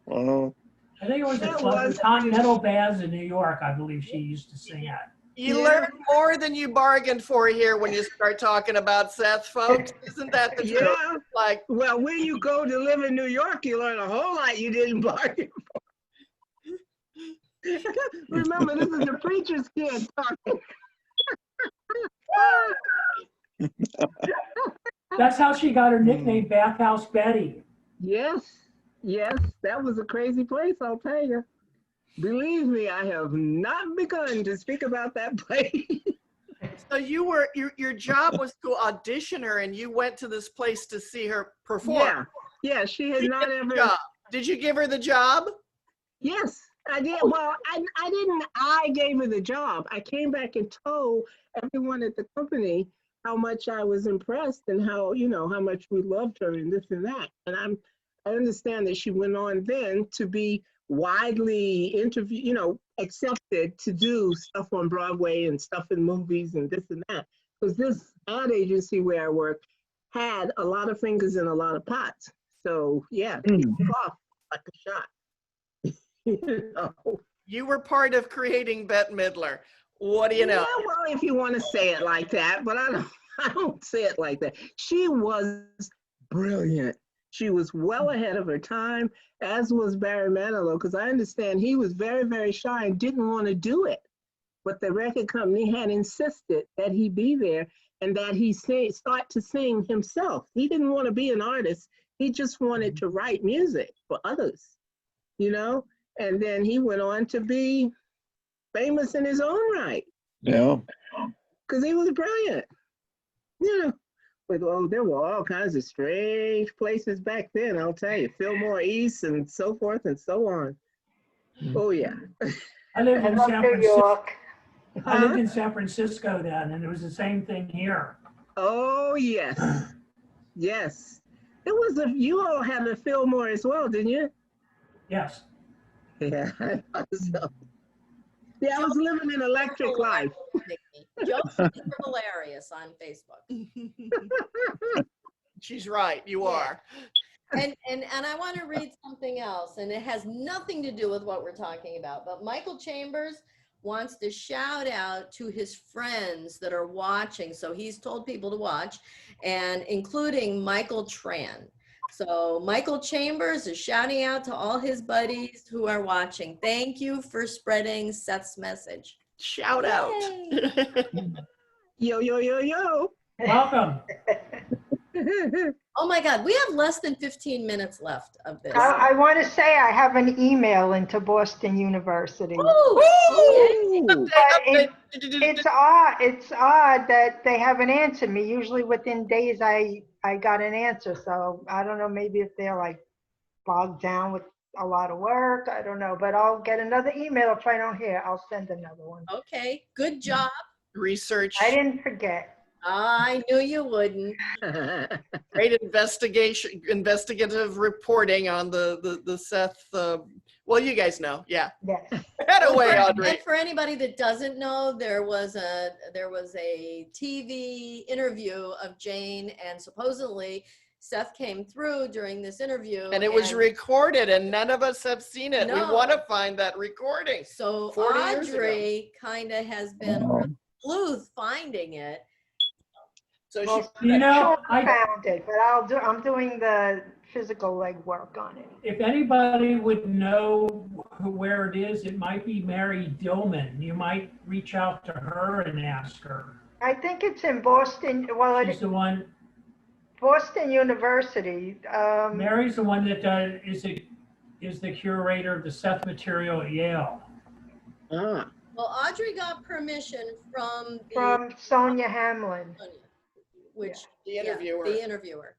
Wow. I think it was the Continental Baths in New York, I believe she used to sing at. You Yeah. learn more than you bargained for here when you start talking about Seth, folks. Isn't that the truth? Yeah. Like, Well, when you go to live in New York, you learn a whole lot you didn't bargain for. Remember, this is the preacher's kid talking. That's how she got her nickname, Bathhouse Betty. Yes, yes, that was a crazy place, I'll tell you. Believe me, I have not begun to speak about that place. so you were, your job was to audition her and you went to this place to see her perform. Yeah, yeah, she had not ever. Job. Did you give her the job? Yes, I did. Well, I didn't, I gave her the job. I came back and told everyone at the company how much I was impressed and how, you know, how much we loved her and this and that. And I understand that she went on then to be widely accepted to do stuff on Broadway and stuff in movies and this and that. Because this ad agency where I worked had a lot of fingers in a lot of pots. So yeah, it took off like a shot. You know? You were part of creating Bette Midler. What do you know? Yeah, well, if you want to say it like that, but I don't say it like that. She was brilliant. She was well ahead of her time, as was Barry Manilow, because I understand he was very, very shy and didn't want to do it. But the record company had insisted that he be there and that he start to sing himself. He didn't want to be an artist. He just wanted to write music for others, you know? And then he went on to be famous in his own right. Yeah. Because he was brilliant. You know, but there were all kinds of strange places back then, I'll tell you. Fillmore East and so forth and so on. Oh, yeah. I lived in love San New Francisco. York. I lived in San Francisco then, and it was the same thing here. Oh, yes. Yes. It was you all had a Fillmore as well, didn't you? Yes. Yeah, I thought so. Yeah, I was living an electric life. Jokes are hilarious on Facebook. She's right, you Yeah. are. And I want to read something else, and it has nothing to do with what we're talking about, but Michael Chambers wants to shout out to his friends that are watching. So he's told people to watch, and including Michael Tran. So Michael Chambers is shouting out to all his buddies who are watching. Thank you for spreading Seth's message. Shout out. Yo, yo, yo, yo. Welcome. Oh my God, we have less than 15 minutes left of this. I want to say I have an email into Boston University. Ooh, But it's odd that they haven't answered me. Usually within days I got an answer. So I don't know, maybe if they're like bogged down with a lot of work, I don't know, but I'll get another email. If I don't hear, I'll send another one. okay, good job. Research. I didn't forget. I knew you wouldn't. Great investigative reporting on the Seth. Well, you guys know, yeah. Yes. Head away, Audrey. And for anybody that doesn't know, there was a TV interview of Jane, and supposedly Seth came through during this interview. And it was recorded, and none of us have seen it. No. We want to find that recording. So 40 years ago. Audrey kind of has been a sleuth finding it. So Well, she, You know, I found it, but I'm doing the physical legwork on it. if anybody would know where it is, it might be Mary Dillman. You might reach out to her and ask her. I think it's in Boston. Well, She's it's the one, Boston University. Mary's the one that is the curator of the Seth material at Yale. Ah, Well, Audrey got permission from Sonia Hamlin. which the interviewer. the interviewer.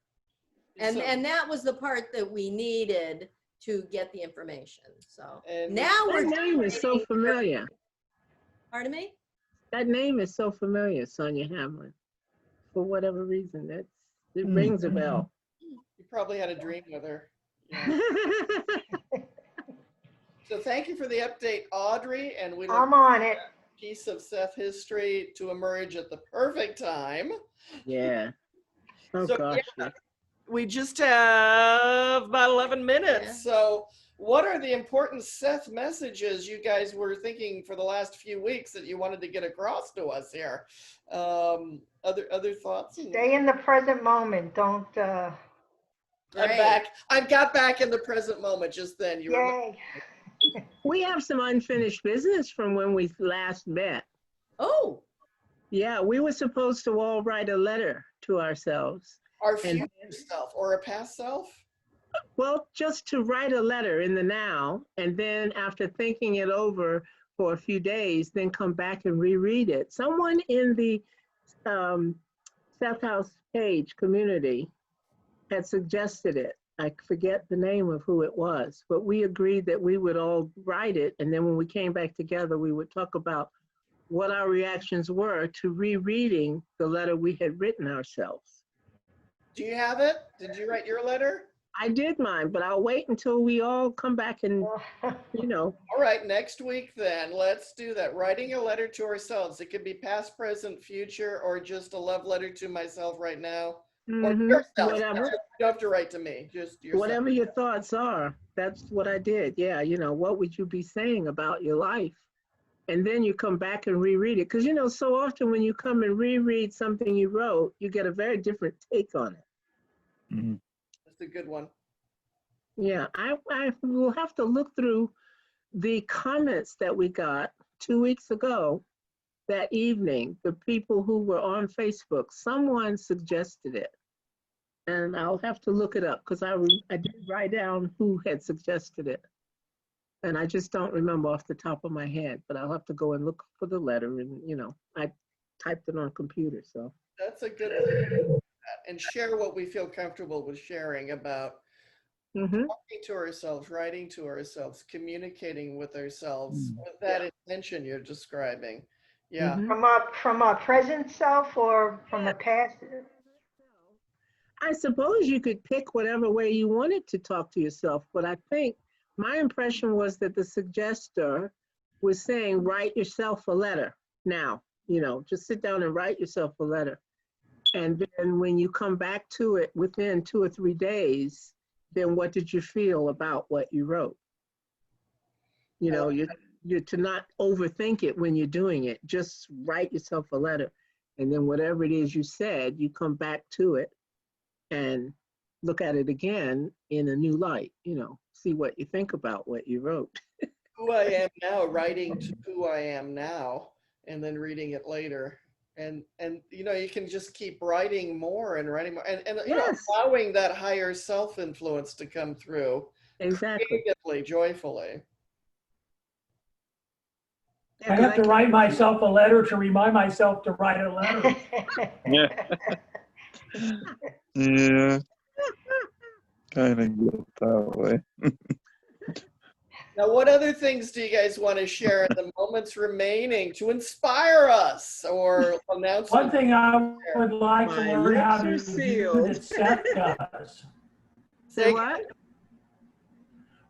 And So- and that was the part that we needed to get the information. So And now we're that name is so familiar. Pardon me? That name is so familiar, Sonia Hamlin. For whatever reason, it rings a bell. You probably had a dream with her. So thank you for the update, Audrey, and we look I'm on it. piece of Seth history to emerge at the perfect time. Yeah. Oh So, gosh. yeah. We just have about 11 minutes. Yeah. So what are the important Seth messages you guys were thinking for the last few weeks that you wanted to get across to us here? Other thoughts? Stay in the present moment. Don't. I'm back. I got back in the present moment just then. You Yay. We have some unfinished business from when we last met. Oh. Yeah, we were supposed to all write a letter to ourselves. Our future self or a past self? Well, just to write a letter in the now, and then after thinking it over for a few days, then come back and reread it. Someone in the Seth House page community had suggested it. I forget the name of who it was, but we agreed that we would all write it. And then when we came back together, we would talk about what our reactions were to rereading the letter we had written ourselves. Do you have it? Did you write your letter? I did mine, but I'll wait until we all come back and, you know. All right, next week then, let's do that. Writing a letter to ourselves. It could be past, present, future, or just a love letter to myself right now. Or yourself. Whatever. You don't have to write to me, just yourself. Whatever your thoughts are, that's what I did. Yeah, you know, what would you be saying about your life? And then you come back and reread it. Because, you know, so often when you come and reread something you wrote, you get a very different take on it. Mm-hmm. That's a good one. Yeah, I will have to look through the comments that we got 2 weeks ago that evening, the people who were on Facebook. Someone suggested it. And I'll have to look it up because I did write down who had suggested it. And I just don't remember off the top of my head, but I'll have to go and look for the letter. And, you know, I typed it on a computer, so. That's a good one. And share what we feel comfortable with sharing about talking to ourselves, writing to ourselves, communicating with ourselves with that intention you're describing. Yeah. From our present self or from a past? I suppose you could pick whatever way you wanted to talk to yourself, but I think my impression was that the suggester was saying, write yourself a letter now, you know, just sit down and write yourself a letter. And then when you come back to it within 2 or 3 days, then what did you feel about what you wrote? You know, you're to not overthink it when you're doing it. Just write yourself a letter. And then whatever it is you said, you come back to it and look at it again in a new light, you know, see what you think about what you wrote. Who I am now, writing to who I am now, and then reading it later. And you know, you can just keep writing more and writing more, and you know, allowing that higher self influence to come through. Exactly. Creatively, joyfully. I have to write myself a letter to remind myself to write a letter. Yeah. Kind of get that way. Now, what other things do you guys want to share in the moments remaining to inspire us or announce? One thing I would like to learn how to do that Seth does. Say what?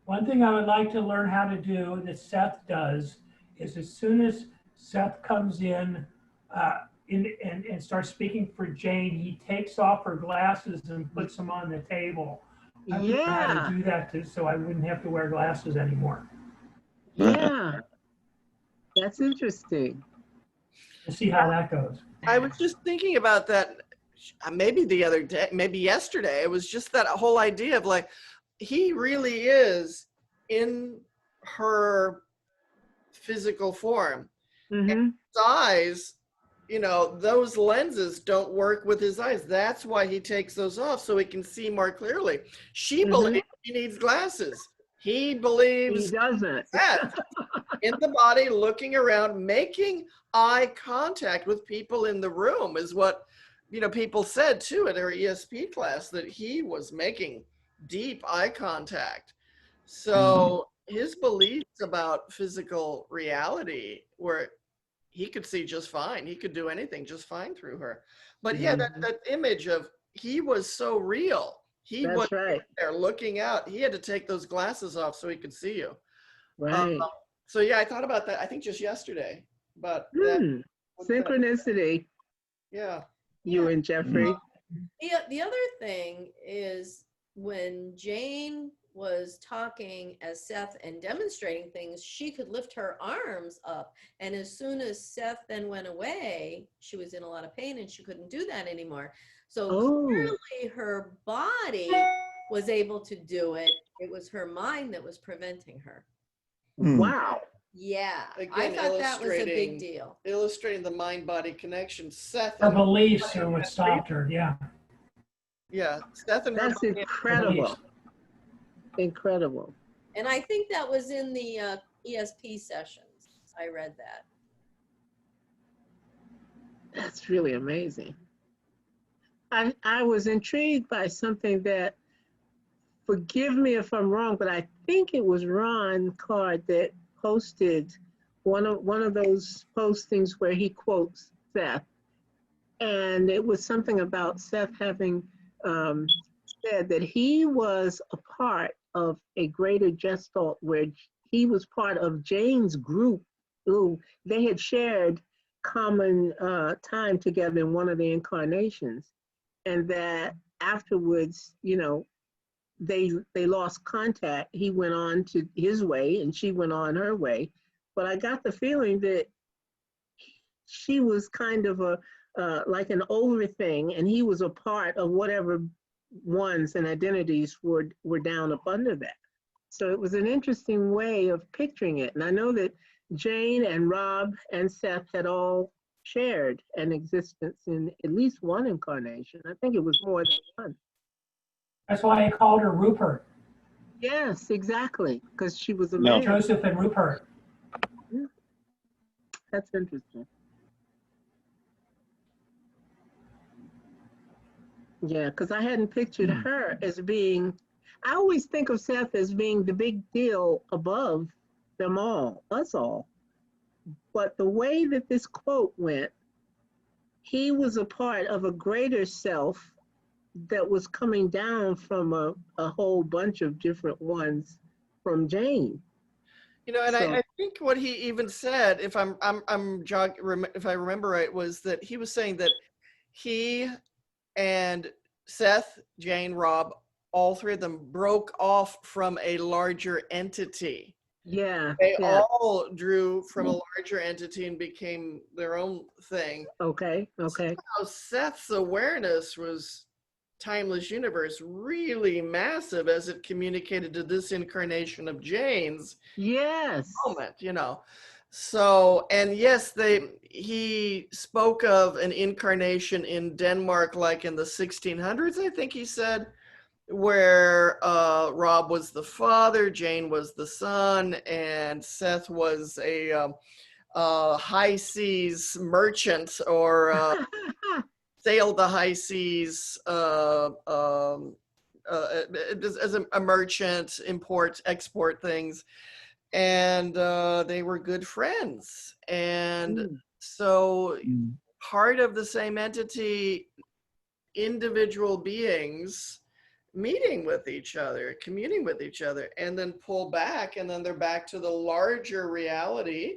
One thing I would like to learn how to do that Seth does is as soon as Seth comes in and starts speaking for Jane, he takes off her glasses and puts them on the table. I would know how to do that so I wouldn't have to wear glasses anymore. Yeah, that's interesting. To see how that goes. I was just thinking about that maybe the other day, maybe yesterday. It was just that whole idea of like, he really is in her physical form. And his eyes, you know, those lenses don't work with his eyes. That's why he takes those off, so he can see more clearly. She believes he needs glasses. He believes he doesn't. In the body, looking around, making eye contact with people in the room is what, you know, people said too at our ESP class, that he was making deep eye contact. So his beliefs about physical reality were, he could see just fine. He could do anything just fine through her. But yeah, that image of he was so real. He was there looking out. He had to take those glasses off so he could see you. Right. So yeah, I thought about that, I think just yesterday. But synchronicity. Yeah. You and Jeffrey. The other thing is when Jane was talking as Seth and demonstrating things, she could lift her arms up. And as soon as Seth then went away, she was in a lot of pain and she couldn't do that anymore. So clearly her body was able to do it. It was her mind that was preventing her. Wow. Yeah, Again, I thought that was a big deal. Illustrating the mind-body connection. Seth Her and beliefs are what stopped her. Yeah. yeah, Seth and That's incredible. Incredible. And I think that was in the ESP sessions. I read that. That's really amazing. I was intrigued by something that, forgive me if I'm wrong, but I think it was Ron Card that posted one of those postings where he quotes Seth. And it was something about Seth having said that he was a part of a greater gestalt where he was part of Jane's group who they had shared common time together in one of the incarnations. And that afterwards, you know, they lost contact. He went on to his way and she went on her way. But I got the feeling that she was kind of a like an over thing, and he was a part of whatever ones and identities were down up under that. So it was an interesting way of picturing it. And I know that Jane and Rob and Seth had all shared an existence in at least one incarnation. I think it was more than one. That's why I called her Rupert. Yes, exactly, because she was a man. Joseph and Rupert. Yeah. That's interesting. Yeah, because I hadn't pictured her as being, I always think of Seth as being the big deal above them all, us all. But the way that this quote went, he was a part of a greater self that was coming down from a whole bunch of different ones from Jane. You know, and so, I think what he even said, if if I remember right, was that he was saying that he and Seth, Jane, Rob, all three of them broke off from a larger entity. Yeah. They all drew from a larger entity and became their own thing. Okay. Okay. So Seth's awareness was timeless universe, really massive as it communicated to this incarnation of Jane's moment, you know. So, and yes, he spoke of an incarnation in Denmark, like in the 1600s, I think he said, where Rob was the father, Jane was the son, and Seth was a high seas merchant, or sailed the high seas as a merchant, import, export things. And they were good friends. And so part of the same entity, individual beings meeting with each other, communing with each other, and then pull back, and then they're back to the larger reality.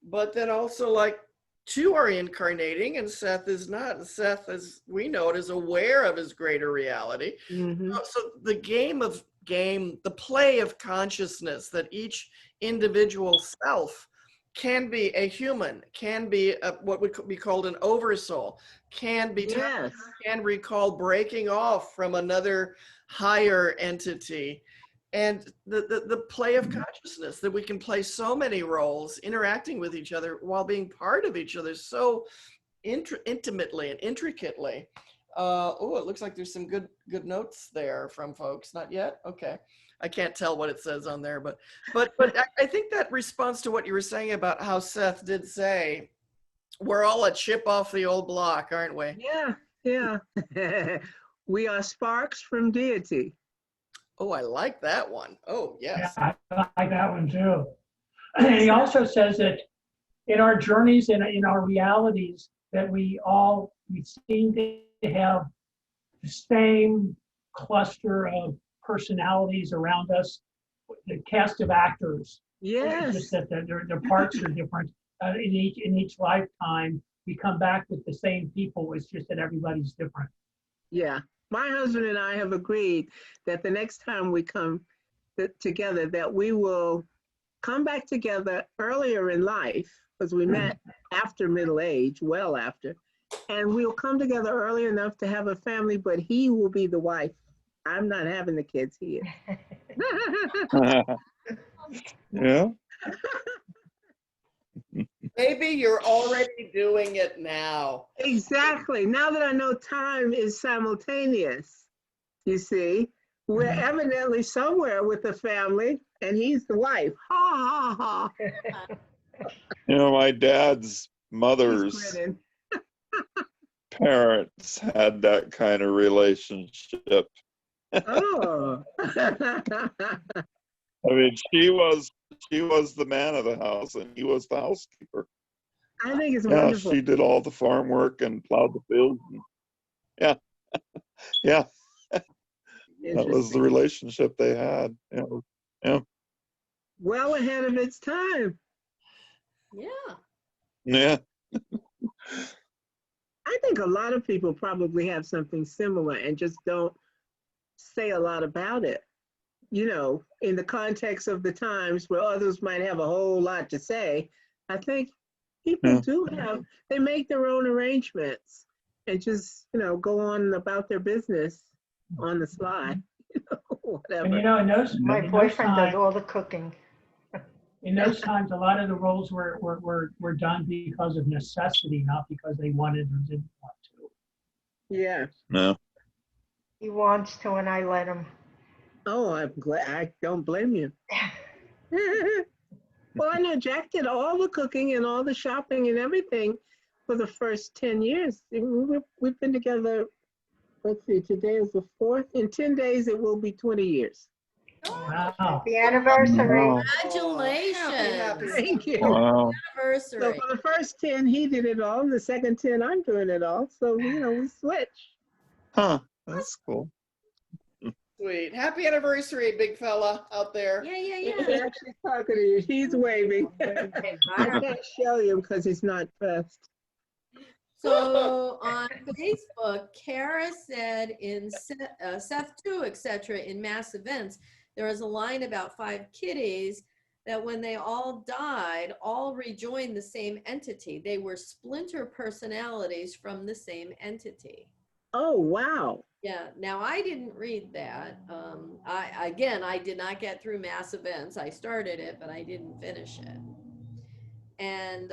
But then also, like, two are incarnating and Seth is not. And Seth, as we know it, is aware of his greater reality. So the play of consciousness, that each individual self can be a human, can be what would be called an oversoul, can be can recall breaking off from another higher entity, and the play of consciousness, that we can play so many roles interacting with each other while being part of each other so intimately and intricately. Oh, it looks like there's some good notes there from folks. Not yet? Okay. I can't tell what it says on there, but I think that responds to what you were saying about how Seth did say, we're all a chip off the old block, aren't we? Yeah. We are sparks from deity. Oh, I like that one. Oh, yes. Yeah, I like that one too. And he also says that in our journeys and in our realities, that we seem to have the same cluster of personalities around us, the cast of actors. Yes. Just that their parts are different. In each lifetime, we come back with the same people. It's just that everybody's different. Yeah. My husband and I have agreed that the next time we come together that we will come back together earlier in life, because we met after middle age, well after, and we'll come together early enough to have a family, but he will be the wife. I'm not having the kids, he is. Yeah. Maybe you're already doing it now. Exactly. Now that I know time is simultaneous, you see, we're evidently somewhere with the family, and he's the wife. Ha ha ha. You know, my dad's He's mother's grinning. parents had that kind of relationship. Oh. I mean, she was the man of the house and he was the housekeeper. I think it's Yeah, wonderful. she did all the farm work and plowed the fields. Yeah. Yeah. That was the relationship they had. Yeah. Yeah. Well ahead of its time. Yeah. Yeah. I think a lot of people probably have something similar and just don't say a lot about it. You know, in the context of the times where others might have a whole lot to say, I think people Yeah. do have, they make their own arrangements and just, you know, go on about their business on the sly, whatever. And you know, in those, My in those boyfriend does times, all the cooking. in those times, a lot of the roles were done because of necessity, not because they wanted or didn't want to. Yeah. No. He wants to, and I let him. Oh, I'm glad. I don't blame you. Well, I know Jack did all the cooking and all the shopping and everything for the first 10 years. We've been together, let's see, today is the 4th. In 10 days, it will be 20 years. Wow. The anniversary. Wow. Congratulations. Happy Thank you. Wow. So Anniversary. for the first 10, he did it all. And the second 10, I'm doing it all. So, you know, we switch. Huh. That's cool. Sweet. Happy anniversary, big fella out there. Yeah, yeah, He's yeah. actually talking to you. He's waving. I can't show you because he's not pressed. So on Facebook, Kara said in Seth 2, etc., in mass events, there was a line about 5 kitties that when they all died, all rejoined the same entity. They were splinter personalities from the same entity. Oh, wow. Yeah, now I didn't read that. I did not get through mass events. I started it, but I didn't finish it. And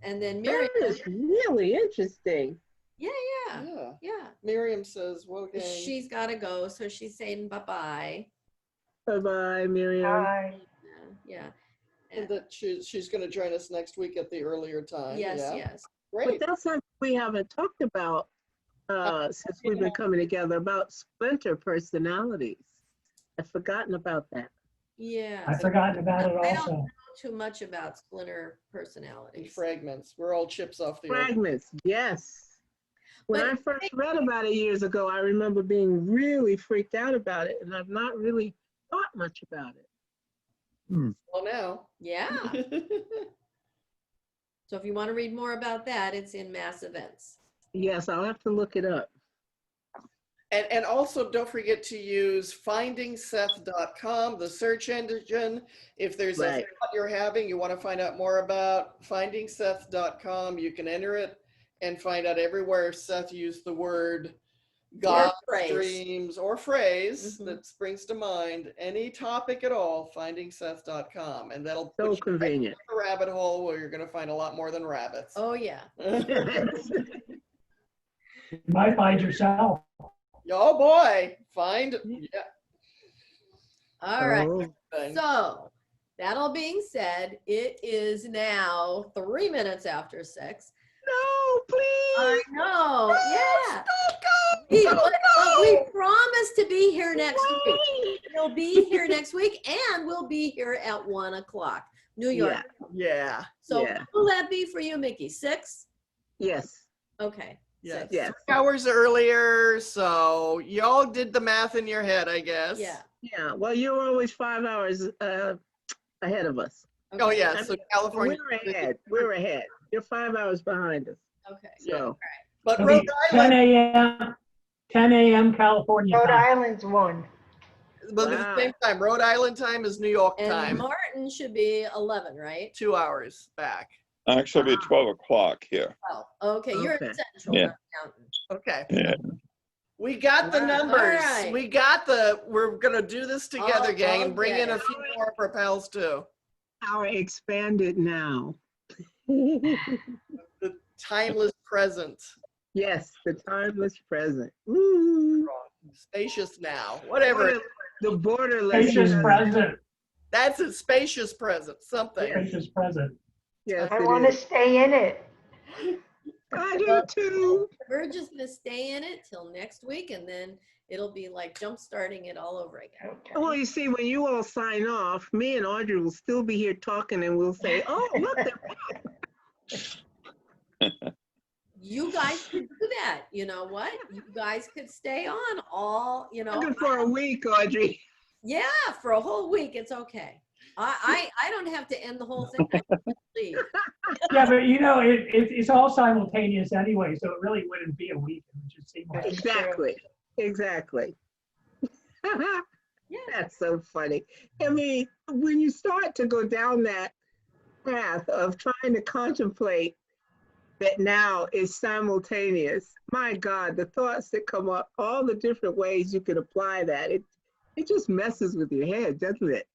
then Miriam. That is really interesting. Yeah, yeah, Yeah. yeah. Miriam says, well, gang. She's got to go, so she's saying bye-bye. Bye-bye, Miriam. Hi. Yeah. And that she's going to join us next week at the earlier time. Yes, Yeah. yes. But Great. that's something we haven't talked about since we've been coming together, about splinter personalities. I've forgotten about that. Yeah. I've forgotten about it I don't also. know too much about splinter And personalities. fragments. We're all chips off the old. Fragments, yes. When But I first read about it years ago, I remember being really freaked out about it, and I've not really thought much about it. Well, now. Yeah. So if you want to read more about that, it's in mass events. Yes, I'll have to look it up. And also don't forget to use findingseth.com, the search engine. If there's a Right. thought you're having, you want to find out more about findingseth.com, you can enter it and find out everywhere Seth used the word God, phrase. dreams, or phrase Mhm. that springs to mind, any topic at all, findingseth.com. And that'll So put you right convenient. in the rabbit hole where you're going to find a lot more than rabbits. Oh, yeah. You might find yourself. Oh boy, yeah. All right. Oh, Thing. So that all being said, it is now 3 minutes after 6. no, please. I know. Yeah. Don't go! We, Don't but go! we promised to be here next week. We'll be here next week, and we'll be here at 1 o'clock, New York. Yeah. So Yeah. what will that be for you, Mickey? 6? Yes. Okay. Yeah. 6. Yes. 3 hours earlier, so y'all did the math in your head, I guess. Yeah. Yeah. Well, you're always 5 hours ahead of us. Okay. Oh yeah, so California. We're ahead. We're ahead. You're 5 hours behind us. Okay. So But It'll Rhode be 10 Island, a.m. 10 a.m. California Rhode time. Island's 1. But at the same time, Rhode Island time is New York And time. Martin should be 11, right? 2 hours back. Actually, it'll be 12 o'clock here. Oh, okay. You're Okay. in Central, Yeah. not Mountain. Okay. Yeah. We got the Wow. numbers. All right. We got we're going to do this together, Oh, gang, and bring in a okay. few more of our pals too. Our expanded now. The timeless present. Yes, the timeless present. Ooh. Spacious now. Whatever. The borderless. Spacious present. That's it. Spacious present. Something. Spacious present. Yes, I it want to is. stay in it. I do too. We're just gonna stay in it till next week, and then it'll be like jump starting it all over again. Okay. Well, you see, when you all sign off, me and Audrey will still be here talking, and we'll say, "Oh, look, they're You guys could do that. You know what? You guys could stay on all, talking for a week, Audrey." yeah, for a whole week. It's okay. I don't have to end the whole thing. I can just leave. Yeah, but it's all simultaneous anyway, so it really wouldn't be a week. It would just seem like Exactly. Exactly. Yeah. That's so funny. I mean, when you start to go down that path of trying to contemplate that now is simultaneous, my God, the thoughts that come up, all the different ways you could apply that, it just messes with your head, doesn't it?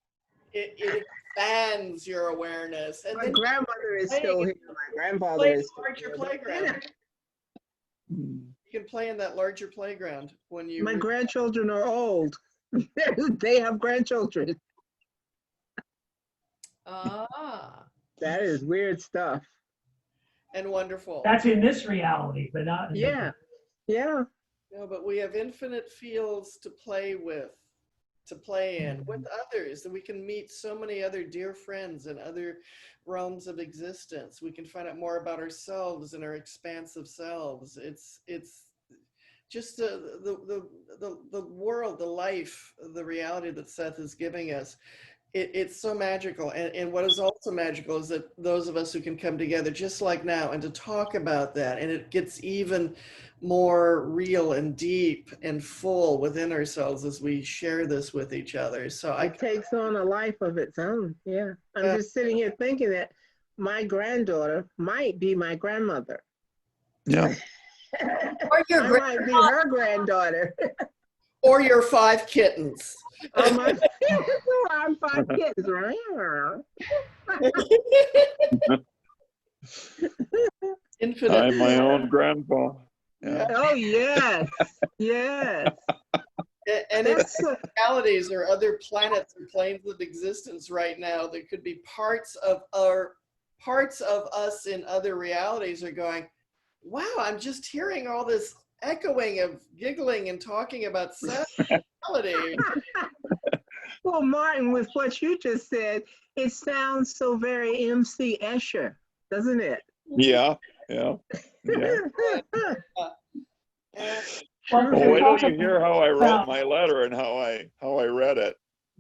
It expands your awareness. And My then grandmother is still here. My grandfather play is in the still larger here. playground. You can play in that larger playground when you. My grandchildren are old. They have grandchildren. Ah. That is weird stuff. And wonderful. that's in this reality, but not in Yeah. Yeah. No, but we have infinite fields to play with, to play in with others, and we can meet so many other dear friends in other realms of existence. We can find out more about ourselves and our expansive selves. It's just the world, the life, the reality that Seth is giving us. It's so magical. And what is also magical is that those of us who can come together just like now and to talk about that, and it gets even more real and deep and full within ourselves as we share this with each other. So It takes on a life of its own. Yeah. I'm Yeah. just sitting here thinking that my granddaughter might be my grandmother. Yeah. Or your I might be her granddaughter. or your 5 kittens. I'm 5 kids, right? Infinite. I'm my own grandpa. Yeah. Oh, yes. Yes. And if That's realities or other planets or planes of existence right now, there could be parts of us in other realities are going, wow, I'm just hearing all this echoing of giggling and talking about sexuality. well, Martin, with what you just said, it sounds so very MC Escher, doesn't it? Yeah. Yeah. Yeah. And Well, wait till you hear how I wrote my letter and how I read it.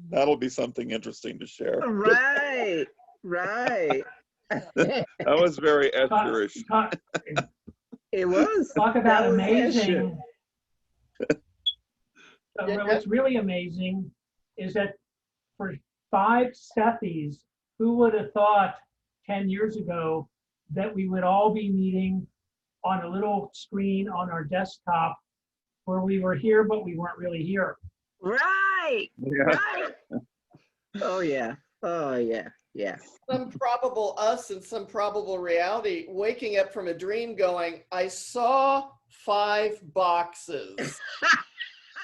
That'll be something interesting to share. Right. Right. That was very Escherish. It was. Talk about That was amazing. Escher. What's really amazing is that for 5 Sethies, who would have thought 10 years ago that we would all be meeting on a little screen on our desktop where we were here, but we weren't really here. Right. Yeah. Right. Oh, yeah. Oh, yeah. Yeah. some probable us and some probable reality waking up from a dream going, I saw 5 boxes.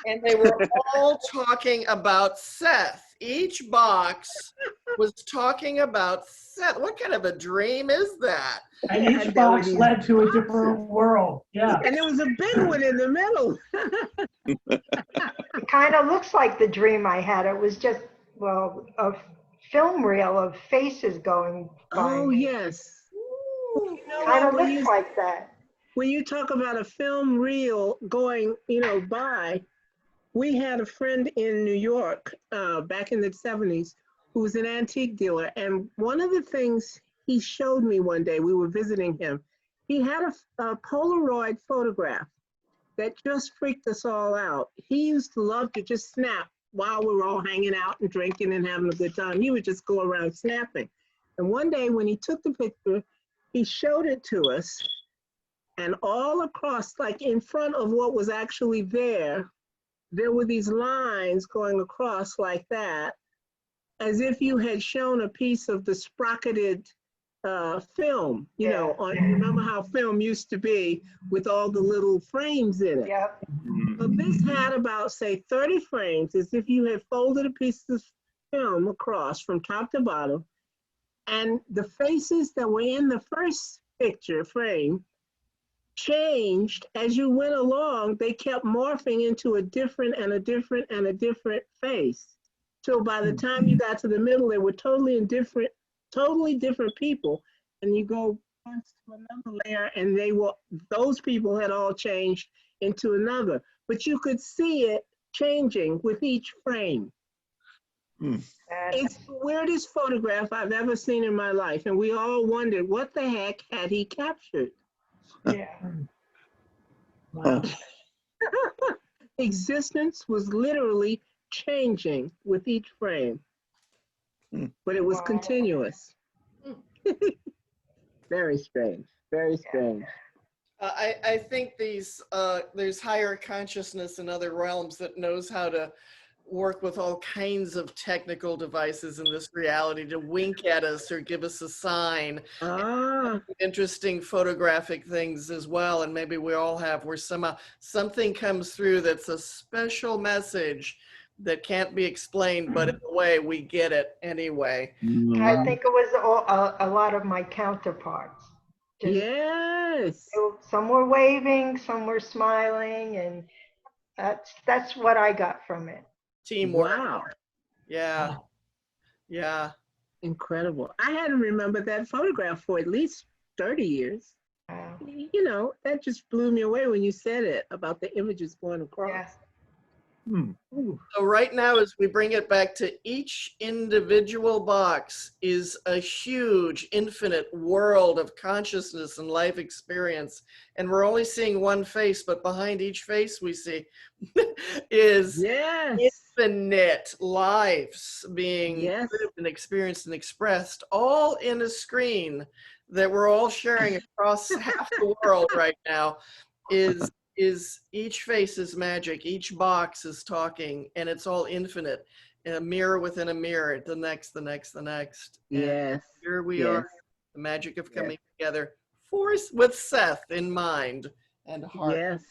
And they were all talking about Seth. Each box was talking about Seth. What kind of a dream is that? And Yeah, each there were box these led to a boxes. different world. Yeah. And there was a big one in the middle. It kind of looks like the dream I had. It was just, well, a film reel of faces going by. Oh, me. yes. You know Kind what, of looks like that. when you talk about a film reel going, by, we had a friend in New York back in the 70s who was an antique dealer. And one of the things he showed me one day, we were visiting him, he had a Polaroid photograph that just freaked us all out. He used to love to just snap while we were all hanging out and drinking and having a good time. He would just go around snapping. And one day when he took the picture, he showed it to us, and all across, like in front of what was actually there were these lines going across like that, as if you had shown a piece of the sprocketed film, you know, remember how film used to be with all the little frames in it? Yep. So this had about, say, 30 frames, as if you had folded a piece of film across from top to bottom, and the faces that were in the first picture frame changed as you went along. They kept morphing into a different and a different and a different face. So by the time you got to the middle, they were totally different people. And you go once to another layer, and those people had all changed into another. But you could see it changing with each frame. It's the weirdest photograph I've ever seen in my life. And we all wondered, what the heck had he captured? Yeah. Wow. Existence was literally changing with each frame, but it was Wow. continuous. Very strange, very strange. I think there's higher consciousness in other realms that knows how to work with all kinds of technical devices in this reality to wink at us or give us a sign. Interesting photographic things as well, and maybe we all have, where somehow something comes through that's a special message that can't be explained, but in a way we get it anyway. I think it was a lot of my counterparts. Just, Yes. some were waving, some were smiling, and that's what I got from it. Teamwork. Wow. Yeah. Yeah. Incredible. I hadn't remembered that photograph for at least 30 years. Wow. You know, that just blew me away when you said it about the images going across. Yeah. So right now, as we bring it back to each individual box is a huge infinite world of consciousness and life experience. And we're only seeing one face, but behind each face we see is infinite lives being lived and experienced and expressed, all in a screen that we're all sharing across half the world right now. Is each face is magic, each box is talking, and it's all infinite. In a mirror within a mirror, the next, the next, the next. And here we are, the magic of coming together, with Seth in mind and heart.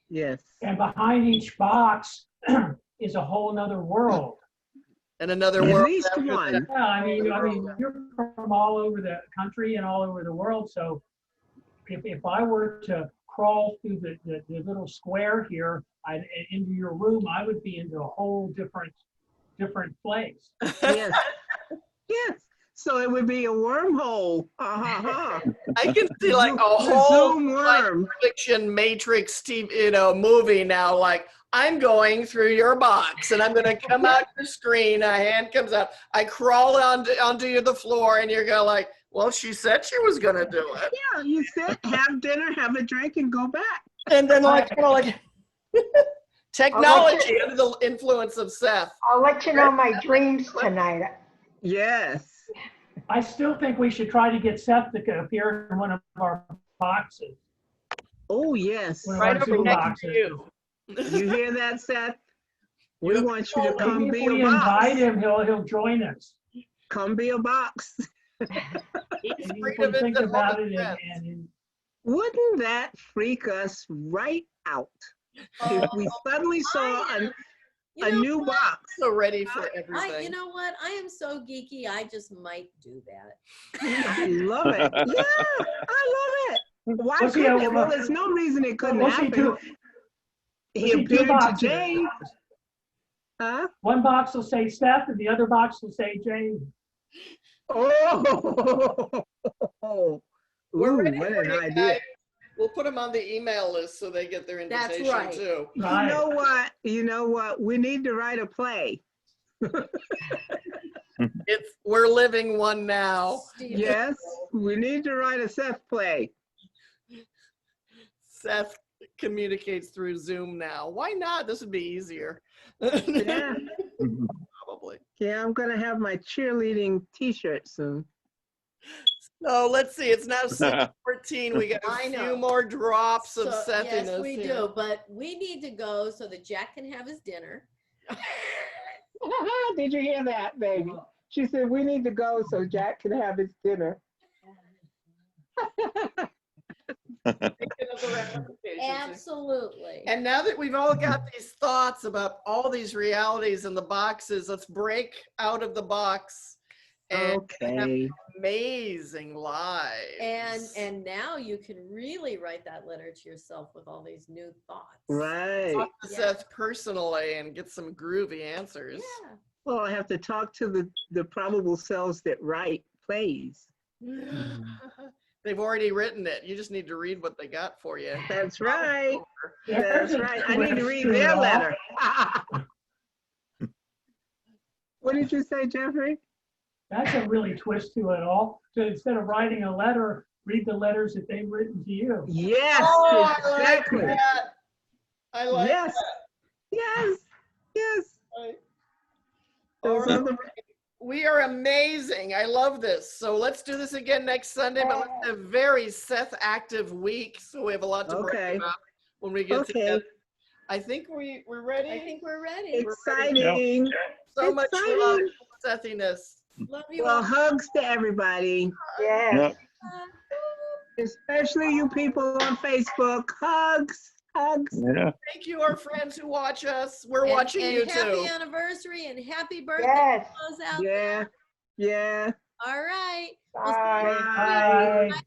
Yes. And behind each box is a whole nother world. And another At world. least one. Yeah, I mean, you're from all over the country and all over the world. So if I were to crawl through the little square here into your room, I would be into a whole different place. Yes. So it would be a wormhole. I can see like a whole science fiction Matrix TV, movie now. Like, I'm going through your box, and I'm going to come out your screen. A hand comes out. I crawl onto the floor, and you're going like, well, she said she was going to do it. Yeah, you said have dinner, have a drink, and go back. And then technology under the influence of Seth. I'll let you know my dreams tonight. Yes. I still think we should try to get Seth to appear in one of our boxes. Oh, yes. Right over next to you. You hear that, Seth? We want you to come be a box. If we invite him, he'll join us. Come be a box. Think about it, wouldn't that freak us right out if we suddenly saw a new box? So ready for everything. You know what? I am so geeky. I just might do that. I love it. Yeah, I love it. Why couldn't it? Well, there's no reason it couldn't happen. He appeared to Jane. Huh? One box will say Seth, and the other box will say Jane. Oh, we're ready what for an you idea. guys. We'll put them on the email list so they get their invitation too. Right. You know what? We need to write a play. We're living one now. Yes, we need to write a Seth play. Seth, communicates through Zoom now. Why not? This would be easier. Yeah. Probably. Yeah, I'm gonna have my cheerleading T-shirt soon. So let's see. It's now 6:14. We got a I few know. more drops of So, Sethiness yes, we here. do, but we need to go so that Jack can have his dinner. Did you hear that, baby? She said we need to go so Jack can have his dinner. Thinking of the ramifications. Absolutely. And now that we've all got these thoughts about all these realities in the boxes, let's break out of the box and have Okay. amazing lives. And now you can really write that letter to yourself with all these new thoughts. Right. Talk to Yeah. Seth personally and get some groovy answers. Yeah. Well, I have to talk to the probable selves that write plays. They've already written it. You just need to read what they got for you. That's right. There's That's a right. I need to twist read to it their all. letter. What did you say, Jeffrey? That's a really twist to it all. So instead of writing a letter, read the letters that they've written to you. Yes, Oh, exactly. I like that. I like Yes. that. Yes. Yes. Right. Those All are the right. We are amazing. I love this. So let's do this again next Sunday, but let's have a very Seth active week. So we have a lot to Okay. break about when we get Okay. together. I think we're ready. I think we're ready. exciting. So much love, Exciting. Sethiness. Love you Well, all. hugs to everybody, Yes. especially you people on Facebook. Hugs. Hugs. Yeah. Thank you, our friends who watch us. We're And- watching and you happy too. anniversary and happy birthday Yes. to those out Yeah. there. Yeah. All right. Bye. Bye. Bye.